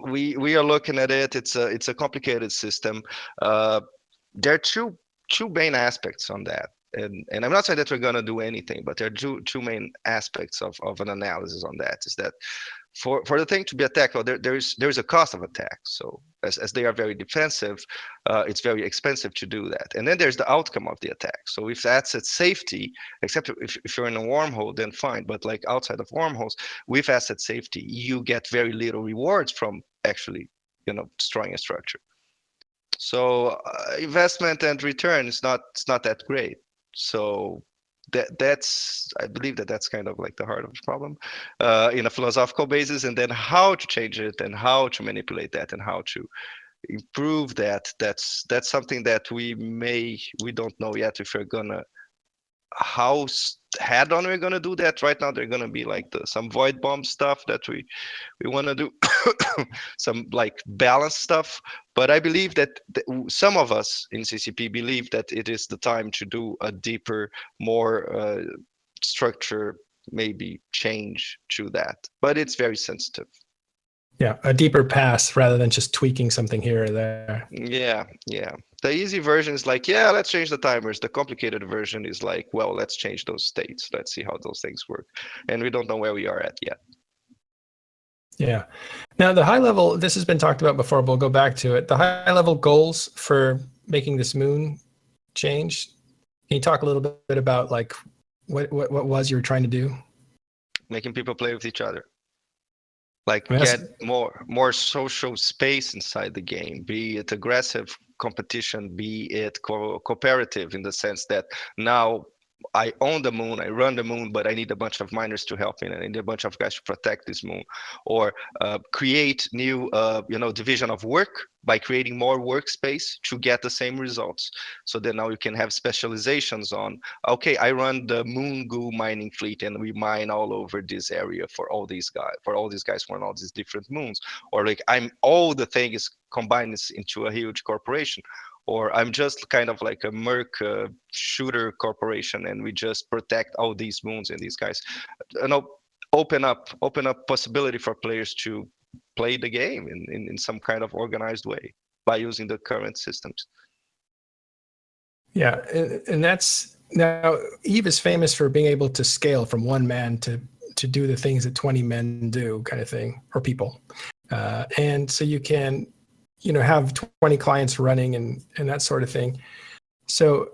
we are looking at it. It's a complicated system. There are two main aspects on that. And I'm not saying that we're going to do anything, but there are two main aspects of an analysis on that. Is that for the thing to be attacked, well, there's a cost of attack. So as they are very defensive, it's very expensive to do that. And then there's the outcome of the attack. So if that's at safety, except if you're in a wormhole, then fine. But like outside of wormholes, with asset safety, you get very little rewards from actually, destroying a structure. So investment and return is not that great. So that's I believe that's kind of like the heart of the problem in a philosophical basis, and then how to change it and how to manipulate that and how to improve that. That's something that we don't know yet if we're gonna how head on we're gonna do that. Right now, they're gonna be like some void bomb stuff that we want to do, some like balance stuff. But I believe that some of us in CCP believe that it is the time to do a deeper, more structure, maybe change to that. But it's very sensitive. Yeah, a deeper pass rather than just tweaking something here or there. Yeah. The easy version is like, yeah, let's change the timers. The complicated version is like, well, let's change those states. Let's see how those things work. And we don't know where we are at yet. Yeah. Now, the high level, this has been talked about before, but we'll go back to it. The high level goals for making this moon change. Can you talk a little bit about like what was you were trying to do? Making people play with each other. Like I mean, get more social space inside the game, be it aggressive competition, be it cooperative in the sense that now I own the moon, I run the moon, but I need a bunch of miners to help me, and I need a bunch of guys to protect this moon, or create new, division of work by creating more workspace to get the same results. So then now you can have specializations on, okay, I run the moon goo mining fleet, and we mine all over this area for all these guys who run all these different moons, or like all the thing is combined into a huge corporation. Or I'm just kind of like a merc shooter corporation, and we just protect all these moons and these guys. Open up possibility for players to play the game in some kind of organized way by using the current systems. Yeah, and that's now Eve is famous for being able to scale from one man to do the things that 20 men do, kind of thing, or people. And so you can, have 20 clients running and that sort of thing. So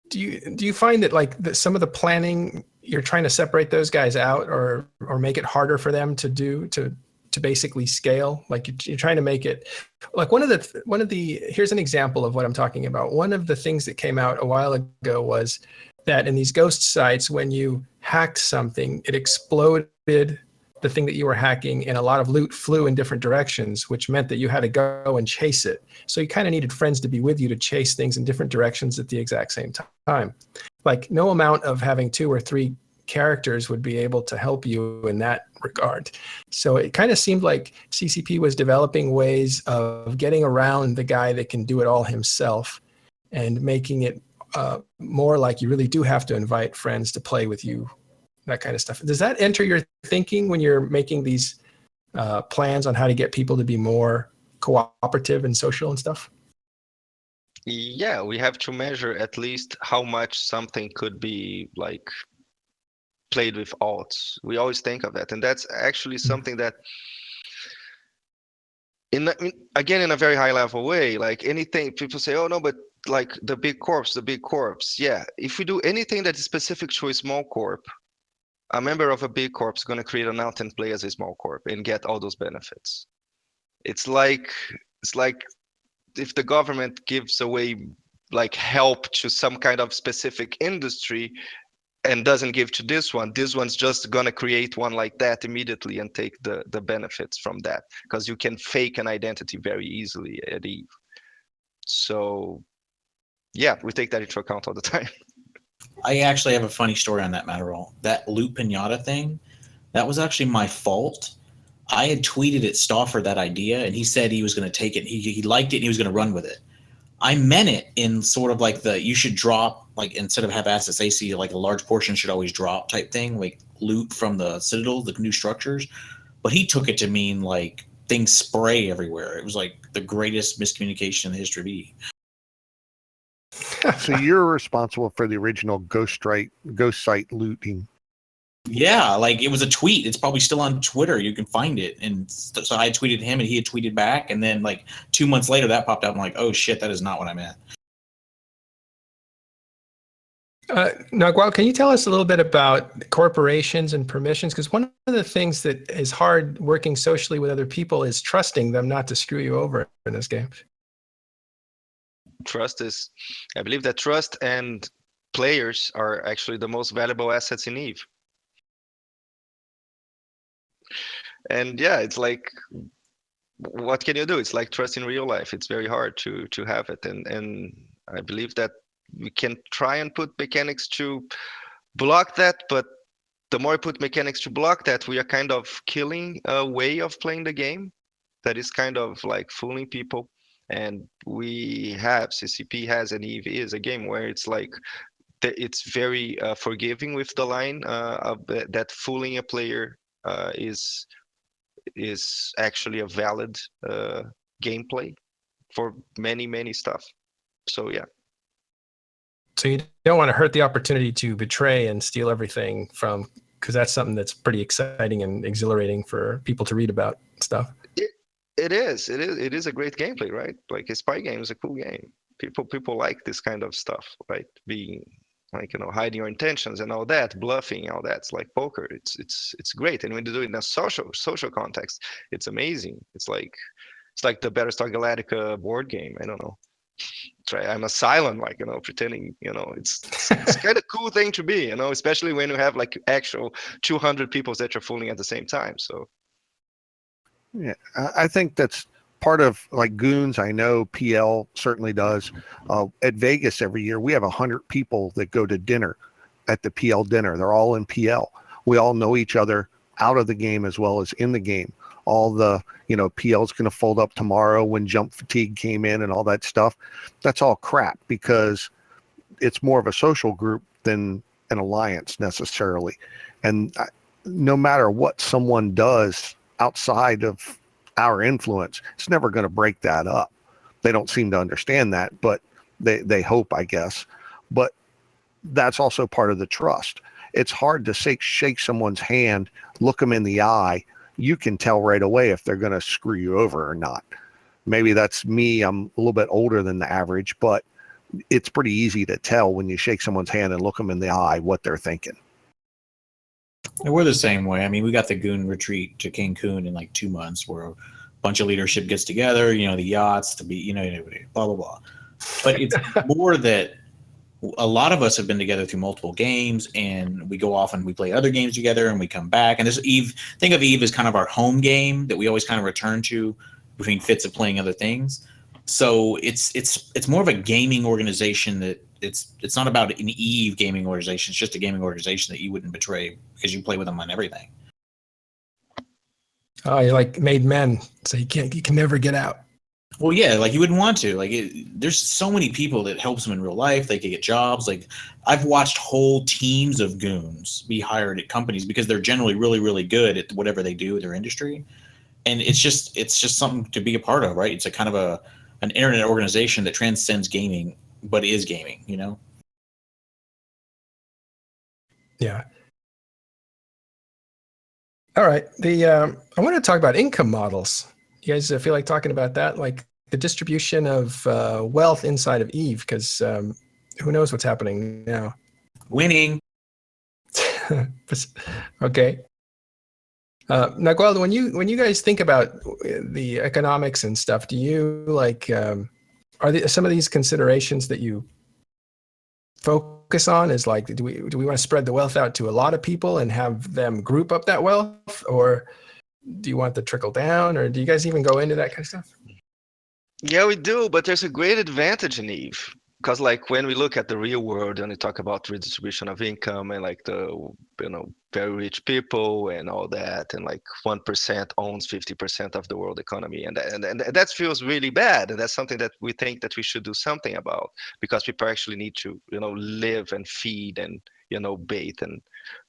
do you find that some of the planning, you're trying to separate those guys out or make it harder for them to do to basically scale? Like you're trying to make it like one of the here's an example of what I'm talking about. One of the things that came out a while ago was that in these ghost sites, when you hacked something, it exploded the thing that you were hacking, and a lot of loot flew in different directions, which meant that you had to go and chase it. So you kind of needed friends to be with you to chase things in different directions at the exact same time. Like no amount of having 2 or 3 characters would be able to help you in that regard. So it kind of seemed like CCP was developing ways of getting around the guy that can do it all himself and making it more like you really do have to invite friends to play with you, that kind of stuff. Does that enter your thinking when you're making these plans on how to get people to be more cooperative and social and stuff? Yeah, we have to measure at least how much something could be like played with alts. We always think of that, and that's actually something that again in a very high level way, like anything people say, oh no, but like the big corps. Yeah, if we do anything that is specific to a small corp, a member of a big corp is going to create an alt and play as a small corp and get all those benefits. It's like if the government gives away like help to some kind of specific industry and doesn't give to this one's just going to create one like that immediately and take the benefits from that, because you can fake an identity very easily at Eve. So yeah, we take that into account all the time. I actually have a funny story on that, Matterall. That loot pinata thing, that was actually my fault. I had tweeted at Stauffer that idea, and he said he was going to take it. He liked it, and he was going to run with it. I meant it in sort of like you should drop, like instead of have assets AC, like a large portion should always drop type thing, like loot from the Citadel, the new structures. But he took it to mean like things spray everywhere. It was like the greatest miscommunication in the history of E. So you're responsible for the original ghost site looting. Yeah, like it was a tweet. It's probably still on Twitter. You can find it. And so I tweeted him and he had tweeted back. And then like 2 months later that popped up. I'm like, oh shit, that is not what I meant. Now, Gual, can you tell us a little bit about corporations and permissions? Because one of the things that is hard working socially with other people is trusting them not to screw you over in this game. I believe that trust and players are actually the most valuable assets in Eve. And yeah, it's like, what can you do? It's like trust in real life. It's very hard to have it. And I believe that we can try and put mechanics to block that, but the more we put mechanics to block that, we are kind of killing a way of playing the game that is kind of like fooling people. And CCP has, and Eve is a game where it's like, it's very forgiving with the line of that fooling a player is actually a valid gameplay for many stuff. So yeah. So you don't want to hurt the opportunity to betray and steal everything from, because that's something that's pretty exciting and exhilarating for people to read about stuff. It is a great gameplay, right? Like a spy game is a cool game. People like this kind of stuff, right? Being like, hiding your intentions and all that, bluffing, all that. It's like poker. It's great. And when you do it in a social context, it's amazing. It's like the Battlestar Galactica board game. I don't know. Try. I'm a silent, like, pretending, it's kind of cool thing to be, especially when you have like actual 200 people that you're fooling at the same time. So yeah, I think that's part of like Goons. I know PL certainly does. At Vegas every year, we have 100 people that go to dinner at the PL dinner. They're all in PL. We all know each other out of the game as well as in the game. All the, PL's going to fold up tomorrow when jump fatigue came in and all that stuff. That's all crap because it's more of a social group than an alliance necessarily. And no matter what someone does outside of our influence, it's never going to break that up. They don't seem to understand that, but They hope, I guess. But that's also part of the trust. It's hard to shake someone's hand, look them in the eye. You can tell right away if they're going to screw you over or not. Maybe that's me. I'm a little bit older than the average, but it's pretty easy to tell when you shake someone's hand and look them in the eye what they're thinking. And we're the same way. I mean, we got the Goon retreat to Cancun in like 2 months where a bunch of leadership gets together, the yachts, to be, blah, blah, blah. But it's more that a lot of us have been together through multiple games, and we go off and we play other games together, and we come back. And this Eve, think of Eve as kind of our home game that we always kind of return to between fits of playing other things. So it's more of a gaming organization that it's not about an Eve gaming organization. It's just a gaming organization that you wouldn't betray because you play with them on everything. Oh, you're like made men, so you can never get out. Well, yeah, like you wouldn't want to. Like, there's so many people that helps them in real life. They could get jobs. Like, I've watched whole teams of goons be hired at companies because they're generally really, really good at whatever they do in their industry, and it's just something to be a part of, right? It's a kind of an internet organization that transcends gaming, but is gaming, Yeah. All right. I want to talk about income models. You guys feel like talking about that, like the distribution of wealth inside of Eve, because who knows what's happening now? Winning. Okay. Now, Gualdo, when you guys think about the economics and stuff, do you like are some of these considerations that you focus on is like, do we want to spread the wealth out to a lot of people and have them group up that wealth, or do you want the trickle down, or do you guys even go into that kind of stuff? Yeah, we do, but there's a great advantage in Eve. Because like when we look at the real world and we talk about redistribution of income and like the very rich people and all that, and like 1% owns 50% of the world economy, and that feels really bad, and that's something that we think that we should do something about, because people actually need to live and feed and bathe and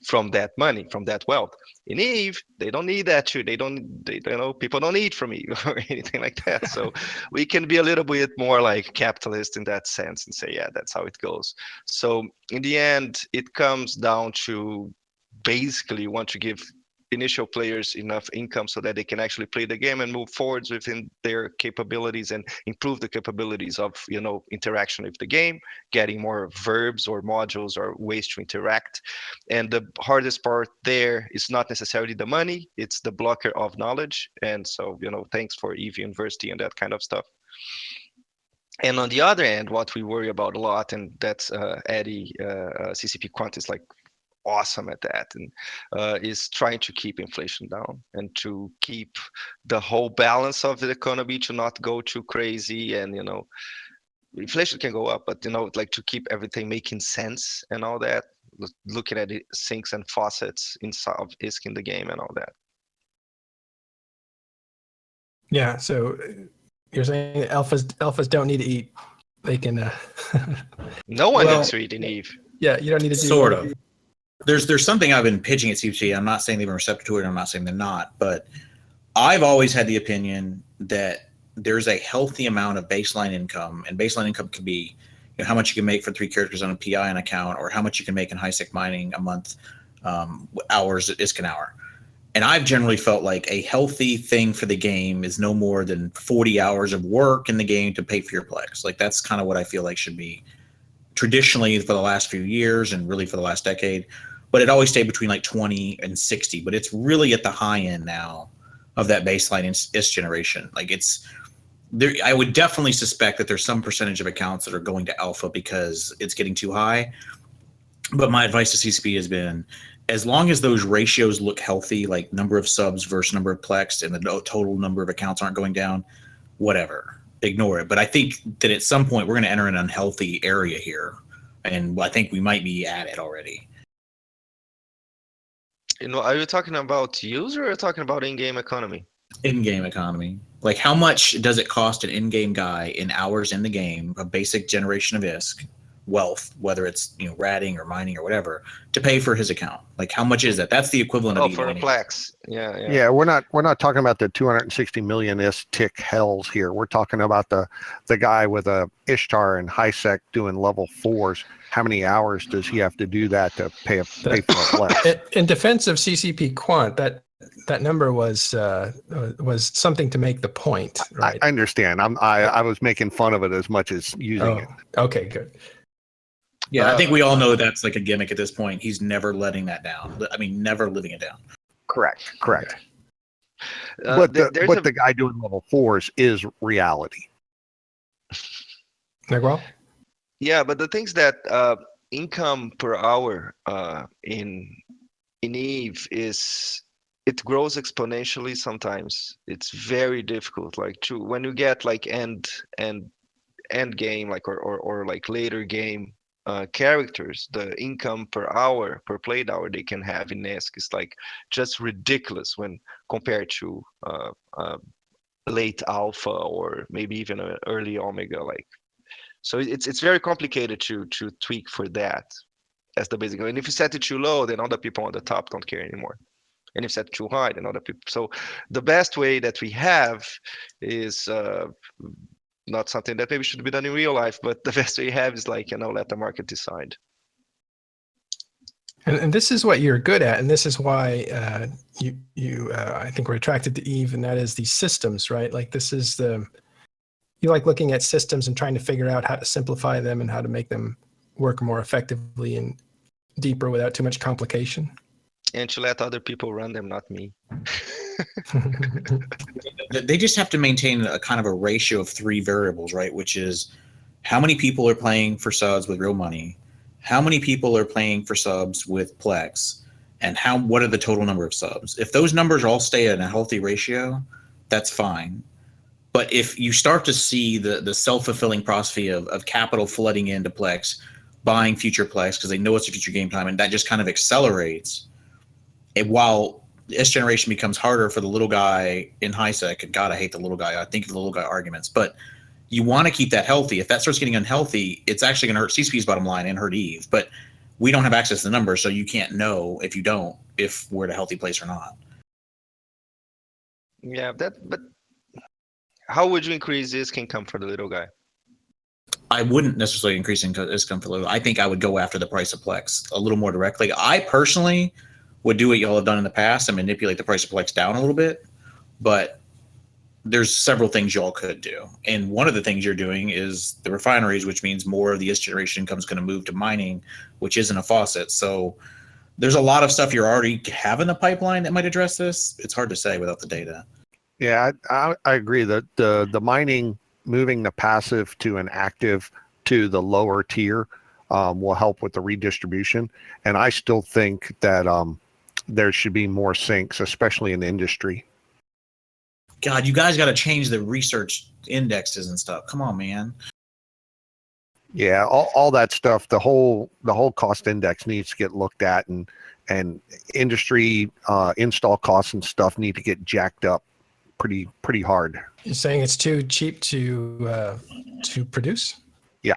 from that money, from that wealth. In Eve, they don't need that too. People don't eat from Eve or anything like that. So we can be a little bit more like capitalist in that sense and say, yeah, that's how it goes. So in the end, it comes down to basically want to give initial players enough income so that they can actually play the game and move forwards within their capabilities and improve the capabilities of interaction with the game, getting more verbs or modules or ways to interact. And the hardest part there is not necessarily the money, it's the blocker of knowledge. And so thanks for Eve University and that kind of stuff. And on the other end, what we worry about a lot, and that's Eddie CCP Quant is like awesome at that, and is trying to keep inflation down and to keep the whole balance of the economy to not go too crazy. And inflation can go up, but like to keep everything making sense and all that, looking at it, sinks and faucets inside of ISK in the game and all that. Yeah, so you're saying alphas don't need to eat, they can no one needs to eat in Eve. Yeah, you don't need to do sort of. There's something I've been pitching at CPC. I'm not saying they've been receptive to it. I'm not saying they're not, but I've always had the opinion that there's a healthy amount of baseline income, and baseline income can be how much you can make for 3 characters on a PI account, or how much you can make in high-sec mining a month, hours at ISK an hour. And I've generally felt like a healthy thing for the game is no more than 40 hours of work in the game to pay for your plex. Like that's kind of what I feel like should be traditionally for the last few years and really for the last decade. But it always stayed between like 20 and 60, but it's really at the high end now of that baseline ISK generation. Like it's there. I would definitely suspect that there's some percentage of accounts that are going to alpha because it's getting too high. But my advice to CCP has been, as long as those ratios look healthy, like number of subs versus number of plex and the total number of accounts aren't going down, whatever, ignore it. But I think that at some point we're going to enter an unhealthy area here. And I think we might be at it already. Are you talking about user or are you talking about in-game economy? In-game economy. Like how much does it cost an in-game guy in hours in the game, a basic generation of ISK, wealth, whether it's ratting or mining or whatever, to pay for his account. Like, how much is that? That's the equivalent of for a E-mining. Plex. Yeah. Yeah, we're not talking about the 260 million tick hells here. We're talking about the guy with a Ishtar and HiSec doing level 4s. How many hours does he have to do that to pay for a Plex? In defense of CCP Quant, that number was something to make the point, right? I understand. I was making fun of it as much as using it. Okay, good. Yeah, I think we all know that's like a gimmick at this point. He's never letting that down. I mean, never living it down. Correct. Okay. But the guy doing level 4s is reality. Miguel? Yeah, but the things that income per hour in Eve it grows exponentially sometimes. It's very difficult. Like when you get like end game, like or like later game characters, the income per hour, per played hour they can have in ESC is like just ridiculous when compared to late alpha or maybe even an early omega. Like, so it's very complicated to tweak for that as the basic. And if you set it too low, then other people on the top don't care anymore. And if set too high, then other people. So the best way that we have is not something that maybe should be done in real life, but the best way you have is like, let the market decide. And this is what you're good at, and this is why you I think we're attracted to Eve, and that is these systems, right? Like this is you like looking at systems and trying to figure out how to simplify them and how to make them work more effectively and deeper without too much complication. And to let other people run them, not me. They just have to maintain a kind of a ratio of 3 variables, right? Which is how many people are playing for subs with real money, how many people are playing for subs with Plex, and what are the total number of subs. If those numbers all stay at a healthy ratio, that's fine. But if you start to see the self-fulfilling prophecy of capital flooding into Plex, buying future Plex because they know it's a future game time, and that just kind of accelerates, while this generation becomes harder for the little guy in HiSec, and God, I hate the little guy. I think of the little guy arguments, but you want to keep that healthy. If that starts getting unhealthy, it's actually going to hurt CCP's bottom line and hurt Eve. But we don't have access to the numbers, so you can't know if we're at a healthy place or not. Yeah, but how would you increase this income for the little guy? I wouldn't necessarily increase income for the little. I think I would go after the price of Plex a little more directly. I personally would do what y'all have done in the past and manipulate the price of Plex down a little bit, but there's several things y'all could do. And one of the things you're doing is the refineries, which means more of the S generation income is going to move to mining, which isn't a faucet. So there's a lot of stuff you're already have in the pipeline that might address this. It's hard to say without the data. Yeah, I agree that the mining, moving the passive to an active to the lower tier will help with the redistribution. And I still think that there should be more syncs, especially in industry. God, you guys got to change the research indexes and stuff. Come on, man. Yeah, all that stuff. The whole cost index needs to get looked at, and industry install costs and stuff need to get jacked up pretty hard. You're saying it's too cheap to produce? Yeah.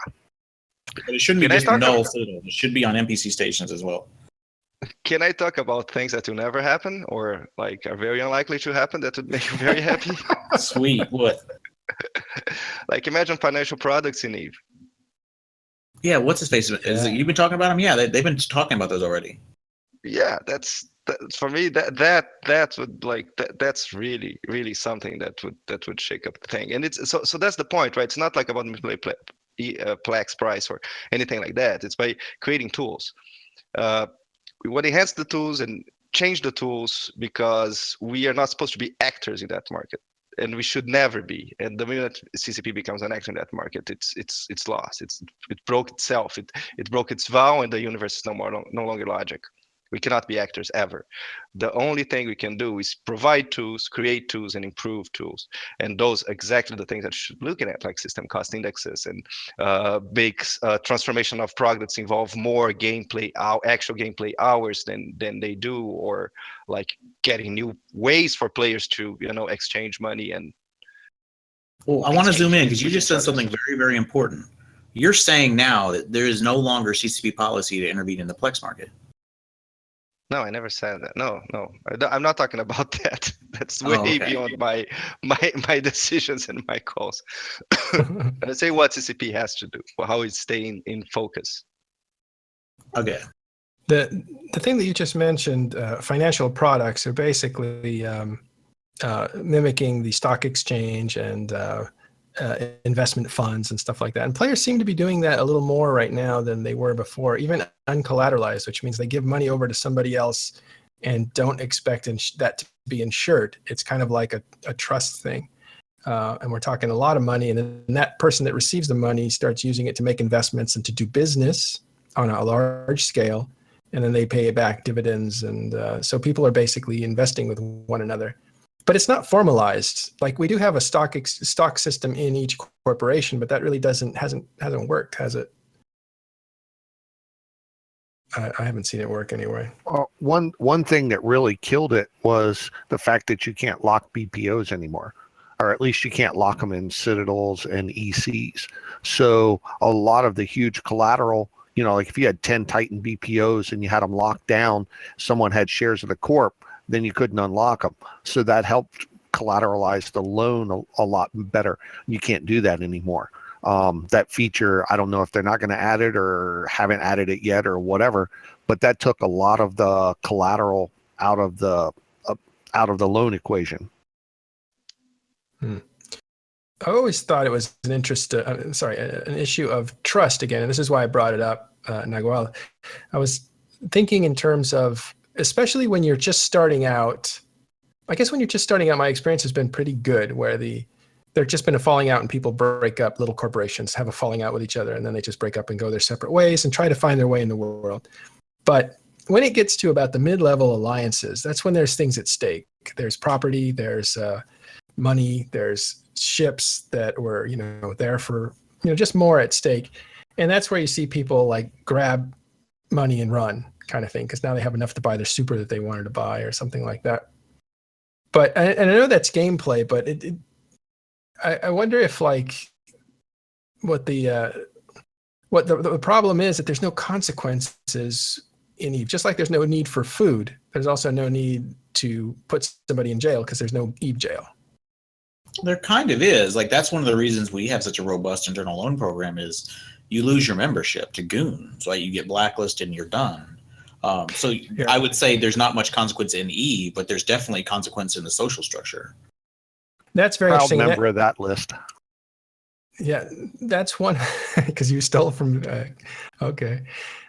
But it shouldn't be just null photo. It should be on NPC stations as well. Can I talk about things that will never happen or like are very unlikely to happen that would make you very happy? Sweet. What? Like imagine financial products in Eve. Yeah, what's his face? You've been talking about them? Yeah, they've been talking about those already. Yeah, that's for me that would like that's really something that would shake up the thing. And it's so that's the point, right? It's not like about manipulate Plex price or anything like that. It's by creating tools. We want to enhance the tools and change the tools because we are not supposed to be actors in that market, and we should never be. And the minute CCP becomes an actor in that market, it's lost. It broke itself. It broke its vow, and the universe is no longer logic. We cannot be actors ever. The only thing we can do is provide tools, create tools, and improve tools. And those exactly the things that you should be looking at, like system cost indexes and big transformation of products involve more actual gameplay hours than they do, or like getting new ways for players to exchange money. And well, I want to zoom in because you just said something very, very important. You're saying now that there is no longer CCP policy to intervene in the Plex market. No, I never said that. No, I'm not talking about that. That's way okay. beyond my decisions and my calls. I say what CCP has to do, how it's staying in focus. Okay. The thing that you just mentioned, financial products, are basically mimicking the stock exchange and investment funds and stuff like that. And players seem to be doing that a little more right now than they were before, even uncollateralized, which means they give money over to somebody else and don't expect that to be insured. It's kind of like a trust thing. And we're talking a lot of money, and then that person that receives the money starts using it to make investments and to do business on a large scale, and then they pay it back dividends. And so people are basically investing with one another. But it's not formalized. Like, we do have a stock system in each corporation, but that really hasn't worked, has it? I haven't seen it work anyway. One thing that really killed it was the fact that you can't lock BPOs anymore, or at least you can't lock them in Citadels and ECs. So a lot of the huge collateral, like if you had 10 Titan BPOs and you had them locked down, someone had shares of the corp, then you couldn't unlock them. So that helped collateralize the loan a lot better. You can't do that anymore. That feature, I don't know if they're not going to add it or haven't added it yet or whatever, but that took a lot of the collateral out of the loan equation. I always thought it was an issue of trust again, and this is why I brought it up, Nagual. I was thinking in terms of, especially when you're just starting out. I guess when you're just starting out, my experience has been pretty good, where there's just been a falling out and people break up. Little corporations have a falling out with each other, and then they just break up and go their separate ways and try to find their way in the world. But when it gets to about the mid-level alliances, that's when there's things at stake. There's property, there's money, there's ships that were there for just more at stake, and that's where you see people like grab money and run, kind of thing, because now they have enough to buy their super that they wanted to buy or something like that. But and I know that's gameplay, but I wonder if like what the problem is, that there's no consequences in Eve. Just like there's no need for food, there's also no need to put somebody in jail because there's no Eve jail. There kind of is. Like, that's one of the reasons we have such a robust internal loan program is you lose your membership to goons, right? You get blacklisted and you're done. So yeah. I would say there's not much consequence in E, but there's definitely consequence in the social structure. That's very proud interesting. Member of that list. Yeah, that's one, because you stole from, okay.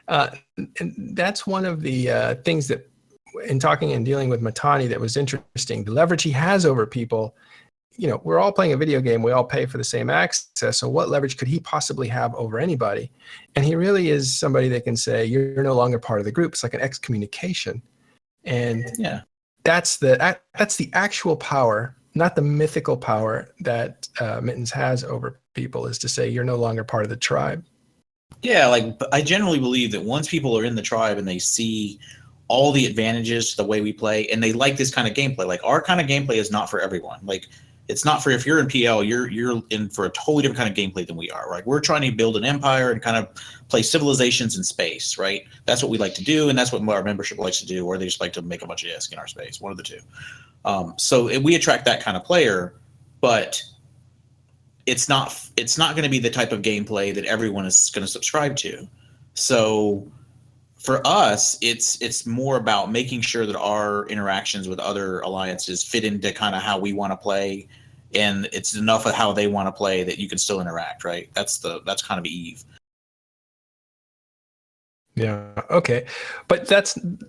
And that's one of the things that, in talking and dealing with Matani, that was interesting. The leverage he has over people. We're all playing a video game. We all pay for the same access. So what leverage could he possibly have over anybody? And he really is somebody that can say, you're no longer part of the group. It's like an excommunication. And yeah, that's the actual power, not the mythical power that Mittens has over people, is to say, you're no longer part of the tribe. Yeah, like, I generally believe that once people are in the tribe and they see all the advantages to the way we play, and they like this kind of gameplay, like our kind of gameplay is not for everyone. Like, it's not for, if you're in PL, you're in for a totally different kind of gameplay than we are. Right? We're trying to build an empire and kind of play civilizations in space, right? That's what we like to do, and that's what our membership likes to do, or they just like to make a bunch of ISK in our space, one of the two. So we attract that kind of player, but it's not going to be the type of gameplay that everyone is going to subscribe to. So for us, it's more about making sure that our interactions with other alliances fit into kind of how we want to play, and it's enough of how they want to play that you can still interact, right? That's kind of Eve. Yeah. Okay. But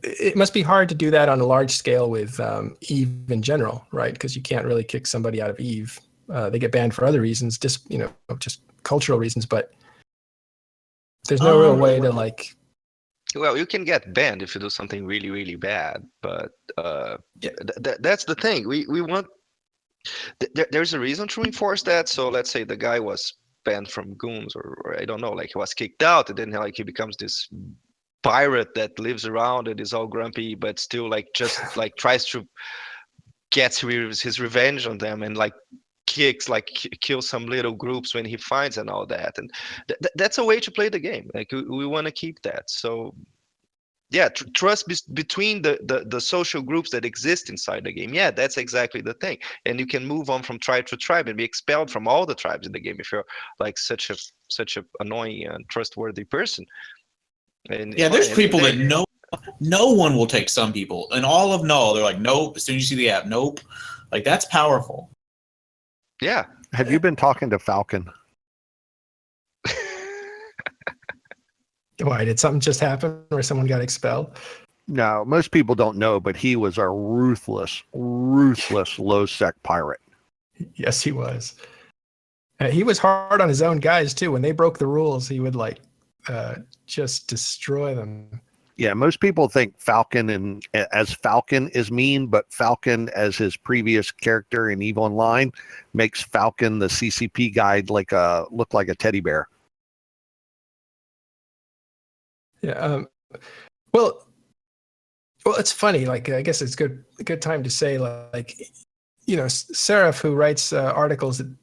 it must be hard to do that on a large scale with Eve in general, right? Because you can't really kick somebody out of Eve. They get banned for other reasons, just cultural reasons. But there's no real way to like. Well, you can get banned if you do something really, really bad. But yeah. That's the thing. We want. There's a reason to enforce that. So let's say the guy was banned from goons, or I don't know, like he was kicked out, and then like he becomes this pirate that lives around and is all grumpy, but still like just like tries to get his revenge on them and like kill some little groups when he finds and all that. And that's a way to play the game. Like we want to keep that. So yeah, trust between the social groups that exist inside the game. Yeah, that's exactly the thing. And you can move on from tribe to tribe and be expelled from all the tribes in the game if you're like such a annoying and trustworthy person. And Yeah, there's people that no one will take some people. And all of Null, they're like, nope. As soon as you see the app, nope. Like, that's powerful. yeah. Have you been talking to Falcon? Why, did something just happen where someone got expelled? No, most people don't know, but he was a ruthless low sec pirate. Yes, he was. He was hard on his own guys too. When they broke the rules, he would like just destroy them. Yeah, most people think Falcon as Falcon is mean, but Falcon as his previous character in EVE Online makes Falcon the CCP guide look like a teddy bear. Yeah. Well, it's funny. Like, I guess it's a good time to say, like, Seraph, who writes articles that,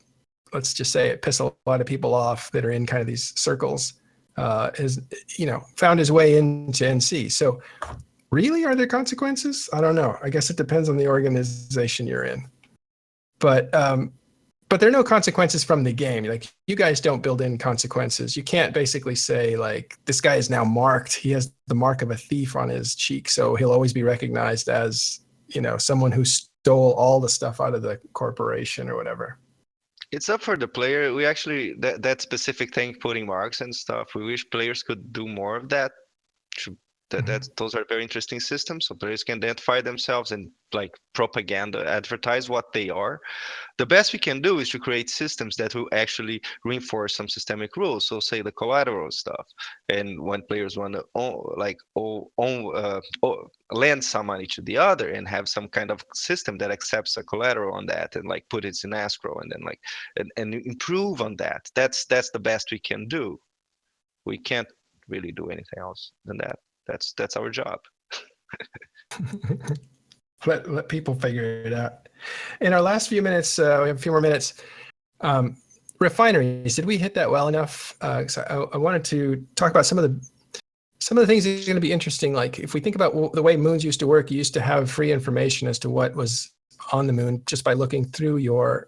let's just say, it piss a lot of people off that are in kind of these circles, is found his way into NC. So, really, are there consequences? I don't know. I guess it depends on the organization you're in. But there are no consequences from the game. Like, you guys don't build in consequences. You can't basically say, like, this guy is now marked. He has the mark of a thief on his cheek, so he'll always be recognized as, someone who stole all the stuff out of the corporation or whatever. It's up for the player. We actually, that specific thing, putting marks and stuff, we wish players could do more of that. Those are very interesting systems, so players can identify themselves and like propaganda, advertise what they are. The best we can do is to create systems that will actually reinforce some systemic rules. So say the collateral stuff, and when players want to lend some money to the other and have some kind of system that accepts a collateral on that and like put it in escrow and then like and improve on that. That's the best we can do. We can't really do anything else than that. That's our job. Let people figure it out. In our last few minutes, we have a few more minutes. Refineries, did we hit that well enough? I wanted to talk about some of the things that are going to be interesting. Like, if we think about the way moons used to work, you used to have free information as to what was on the moon just by looking through your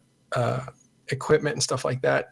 equipment and stuff like that.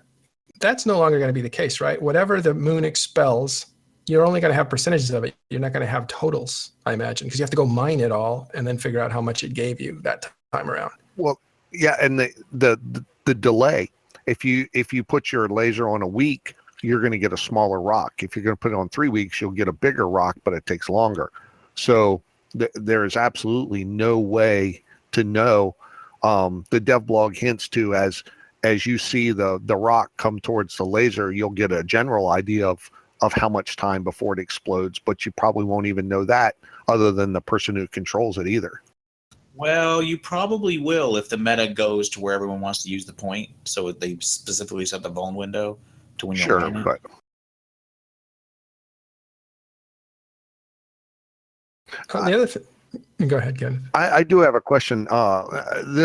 That's no longer going to be the case, right? Whatever the moon expels, you're only going to have percentages of it. You're not going to have totals, I imagine, because you have to go mine it all and then figure out how much it gave you that time around. Well, yeah, and the delay. If you put your laser on a week, you're going to get a smaller rock. If you're going to put it on 3 weeks, you'll get a bigger rock, but it takes longer. So there is absolutely no way to know. The dev blog hints to as you see the rock come towards the laser, you'll get a general idea of how much time before it explodes, but you probably won't even know that other than the person who controls it either. Well, you probably will if the meta goes to where everyone wants to use the point. So they specifically set the vuln window to when you're Sure, running it. but The other thing, go ahead, Kenneth. I do have a question.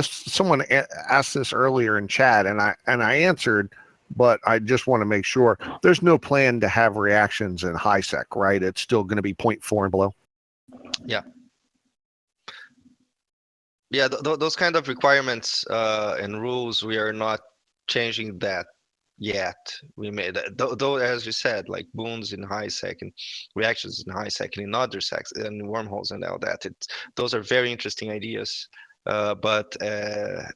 Someone asked this earlier in chat, and I answered, but I just want to make sure there's no plan to have reactions in high sec, right? It's still going to be 0.4 and below. Yeah. Yeah, those kind of requirements and rules, we are not changing that yet. We made though, as you said, like boons in high sec and reactions in high sec and in other secs and wormholes and all that. Those are very interesting ideas, but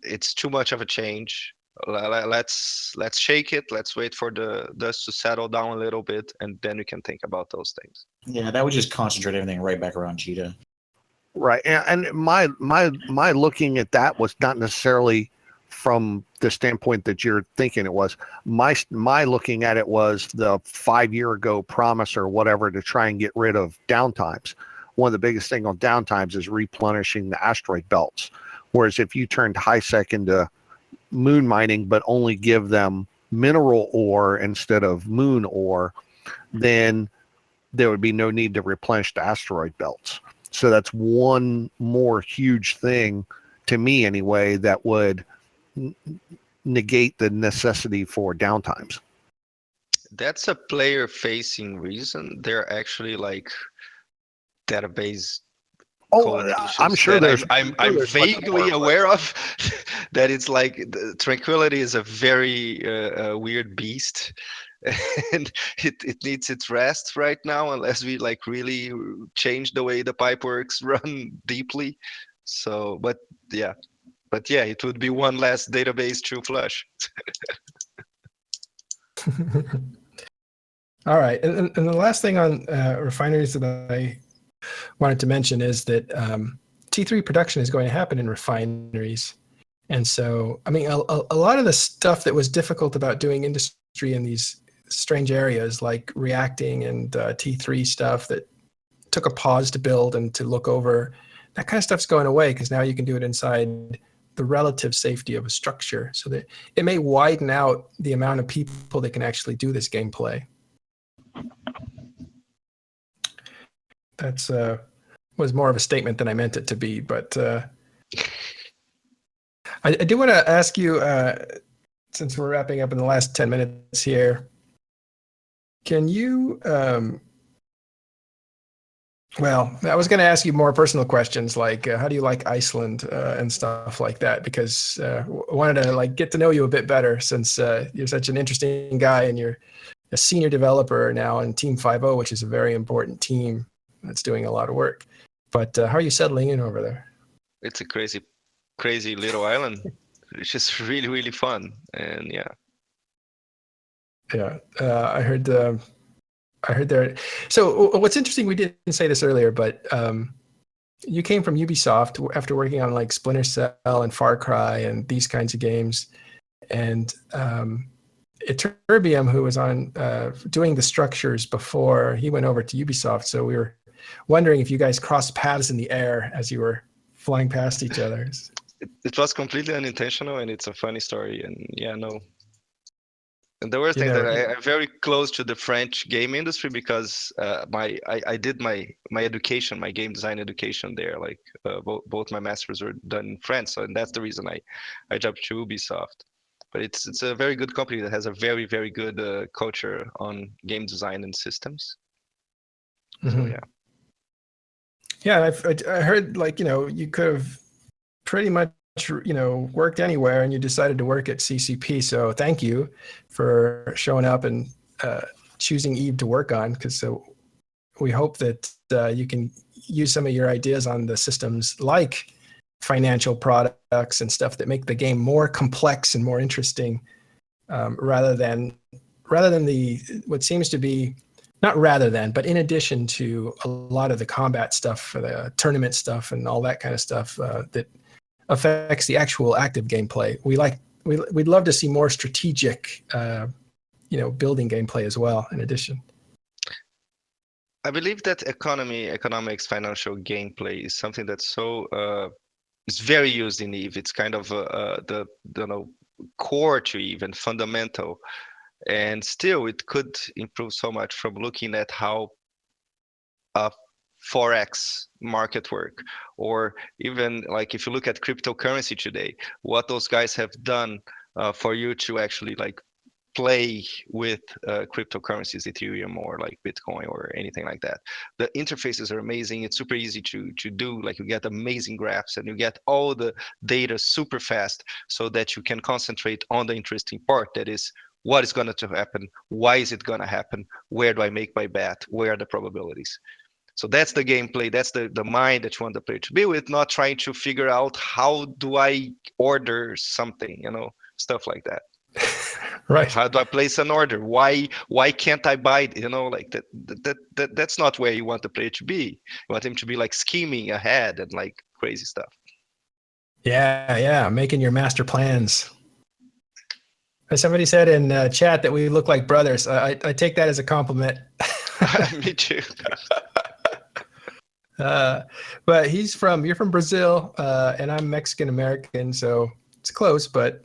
it's too much of a change. Let's shake it. Let's wait for the dust to settle down a little bit, and then we can think about those things. Yeah, that would just concentrate everything right back around Cheetah. Right, and my looking at that was not necessarily from the standpoint that you're thinking it was. My looking at it was the 5 year ago promise or whatever to try and get rid of downtimes. One of the biggest thing on downtimes is replenishing the asteroid belts. Whereas if you turned high sec into moon mining but only give them mineral ore instead of moon ore, then there would be no need to replenish the asteroid belts. So that's one more huge thing to me anyway that would negate the necessity for downtimes. That's a player-facing reason. They're actually like database code I'm issues sure that there's I'm there's much vaguely more, but- aware of. That it's like Tranquility is a very weird beast, and it needs its rest right now unless we like really change the way the pipe works run deeply. So, but yeah, it would be one less database to flush. All right, and the last thing on refineries that I wanted to mention is that T3 production is going to happen in refineries. And so, I mean, a lot of the stuff that was difficult about doing industry in these strange areas like reacting and T3 stuff that took a pause to build and to look over, that kind of stuff's going away because now you can do it inside the relative safety of a structure, so that it may widen out the amount of people that can actually do this gameplay. That's was more of a statement than I meant it to be, but I do want to ask you, since we're wrapping up in the last 10 minutes here, can you, well, I was going to ask you more personal questions like how do you like Iceland and stuff like that, because I wanted to like get to know you a bit better since you're such an interesting guy and you're a senior developer now in Team 5.0, which is a very important team that's doing a lot of work. But how are you settling in over there? It's a crazy little island. It's just really, really fun. And yeah. Yeah, I heard there. So what's interesting, we didn't say this earlier, but you came from Ubisoft after working on like Splinter Cell and Far Cry and these kinds of games. And Eterbium, who was on doing the structures before he went over to Ubisoft. So we were wondering if you guys crossed paths in the air as you were flying past each other. It was completely unintentional, and it's a funny story. And yeah, no. And the worst thing that I'm very close to the French game industry because I did my education, my game design education there. Like both my masters were done in France, so and that's the reason I jumped to Ubisoft. But it's a very good company that has a very, very good culture on game design and systems. So yeah. Yeah, I heard like, you could have pretty much, worked anywhere and you decided to work at CCP. So thank you for showing up and choosing Eve to work on, because we hope that you can use some of your ideas on the systems like financial products and stuff that make the game more complex and more interesting, rather than what seems to be but in addition to a lot of the combat stuff, the tournament stuff and all that kind of stuff that affects the actual active gameplay. We'd love to see more strategic, building gameplay as well. In addition, I believe that economics, financial gameplay is something that's so it's very used in Eve. It's kind of the core to Eve and fundamental. And still, it could improve so much from looking at how Forex market work, or even like if you look at cryptocurrency today, what those guys have done for you to actually like play with cryptocurrencies, Ethereum or like Bitcoin or anything like that. The interfaces are amazing. It's super easy to do. Like you get amazing graphs and you get all the data super fast so that you can concentrate on the interesting part, that is what is going to happen, why is it going to happen, where do I make my bet, where are the probabilities. So that's the gameplay, that's the mind that you want the player to be with, not trying to figure out how do I order something, stuff like that. Right. How do I place an order? Why can't I buy it? Like that's not where you want the player to be. You want him to be like scheming ahead and like crazy stuff. Yeah, making your master plans. As somebody said in chat that we look like brothers. I take that as a compliment. Me too. But you're from Brazil, and I'm Mexican American, so it's close, but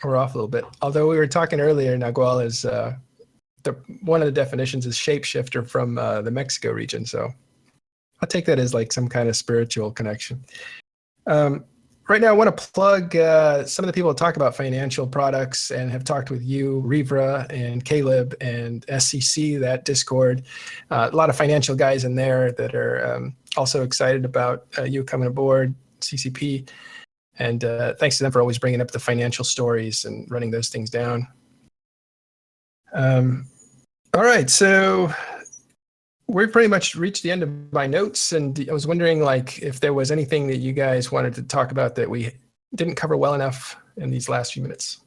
we're off a little bit. Although we were talking earlier, Nagual is one of the definitions is shapeshifter from the Mexico region. So I'll take that as like some kind of spiritual connection. right now, I want to plug some of the people that talk about financial products and have talked with you, Rivra and Caleb and SCC, that Discord. A lot of financial guys in there that are also excited about you coming aboard, CCP. And thanks to them for always bringing up the financial stories and running those things down. All right, so we've pretty much reached the end of my notes, and I was wondering, like, if there was anything that you guys wanted to talk about that we didn't cover well enough in these last few minutes.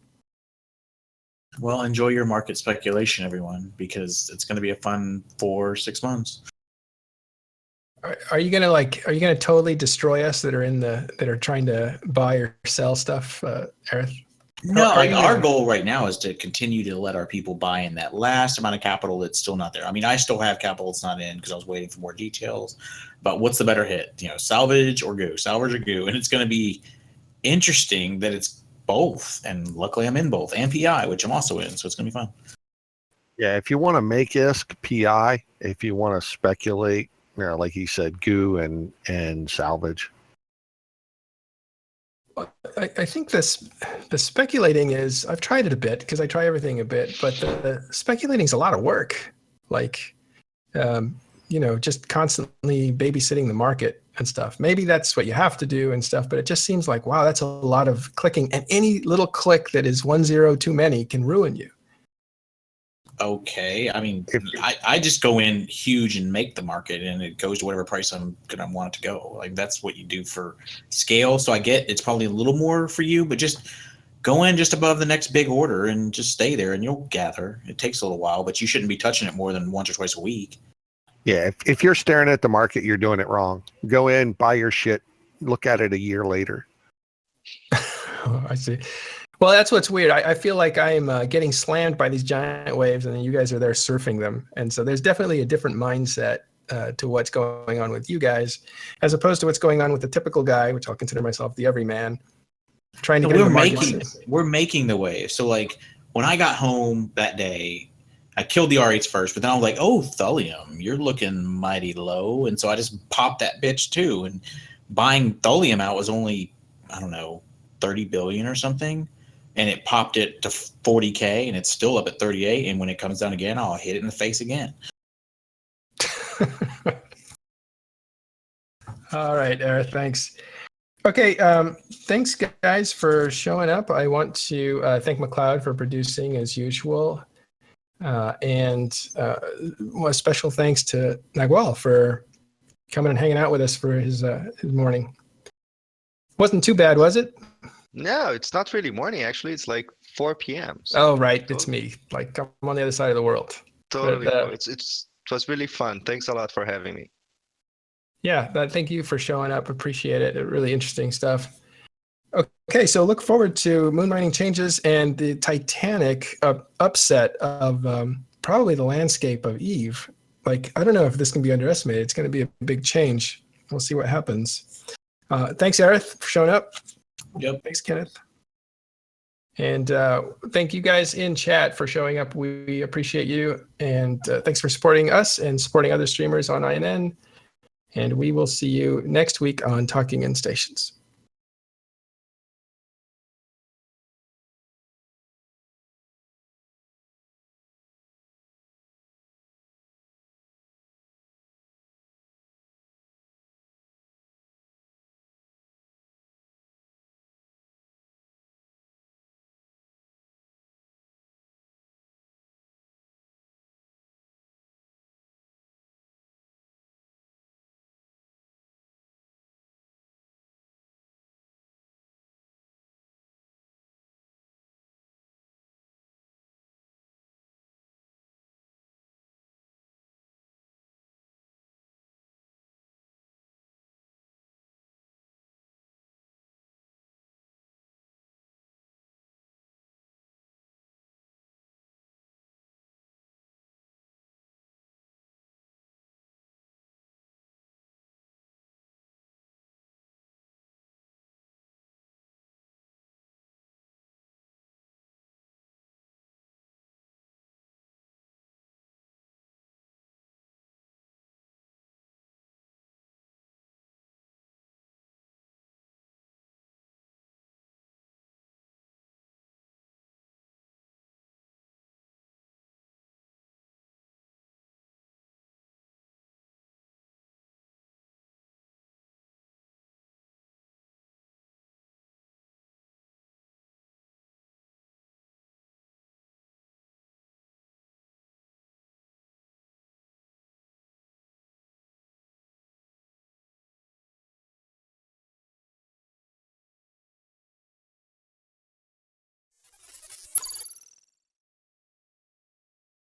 Well, enjoy your market speculation, everyone, because it's going to be a fun 4-6 months. Are you gonna totally destroy us that are trying to buy or sell stuff, Aerith? No, our goal right now is to continue to let our people buy in that last amount of capital that's still not there. I mean, I still have capital that's not in because I was waiting for more details. But what's the better hit? Salvage or goo, and it's going to be interesting that it's both. And luckily, I'm in both, and PI, which I'm also in, so it's going to be fun. Yeah, if you want to make ISK, PI. If you want to speculate, like he said, goo and salvage. I think the speculating is, I've tried it a bit because I try everything a bit, but the speculating is a lot of work. Like, just constantly babysitting the market and stuff. Maybe that's what you have to do and stuff, but it just seems like, wow, that's a lot of clicking, and any little click that is 1 0 too many can ruin you. Okay, I mean, I just go in huge and make the market, and it goes to whatever price I'm gonna want it to go. Like, that's what you do for scale. So I get it's probably a little more for you, but just go in just above the next big order and just stay there, and you'll gather. It takes a little while, but you shouldn't be touching it more than once or twice a week. Yeah, if you're staring at the market, you're doing it wrong. Go in, buy your shit, look at it a year later. Oh, I see. Well, that's what's weird. I feel like I'm getting slammed by these giant waves, and then you guys are there surfing them. And so there's definitely a different mindset to what's going on with you guys, as opposed to what's going on with the typical guy, which I'll consider myself the everyman, trying to get in the market. We're making the wave. So, like, when I got home that day, I killed the R8s first, but then I was like, oh, Thulium, you're looking mighty low. And so I just popped that bitch too. And buying Thulium out was only, I don't know, 30 billion or something. And it popped it to 40K, and it's still up at 38. And when it comes down again, I'll hit it in the face again. All right, Eric, thanks. Okay, thanks, guys, for showing up. I want to thank McLeod for producing as usual. And a special thanks to Nagual for coming and hanging out with us for his morning. Wasn't too bad, was it? No, it's not really morning. Actually, it's like 4 p.m. So oh, right. It's me. Like, I'm on the other side of the world. totally. It was really fun. Thanks a lot for having me. Yeah, thank you for showing up. Appreciate it. Really interesting stuff. Okay, so look forward to Moon Mining Changes and the titanic upset of probably the landscape of Eve. Like, I don't know if this can be underestimated. It's going to be a big change. We'll see what happens. Thanks, Aerith, for showing up. Yep. Thanks, Kenneth. And thank you guys in chat for showing up. We appreciate you. And thanks for supporting us and supporting other streamers on INN. And we will see you next week on Talking in Stations.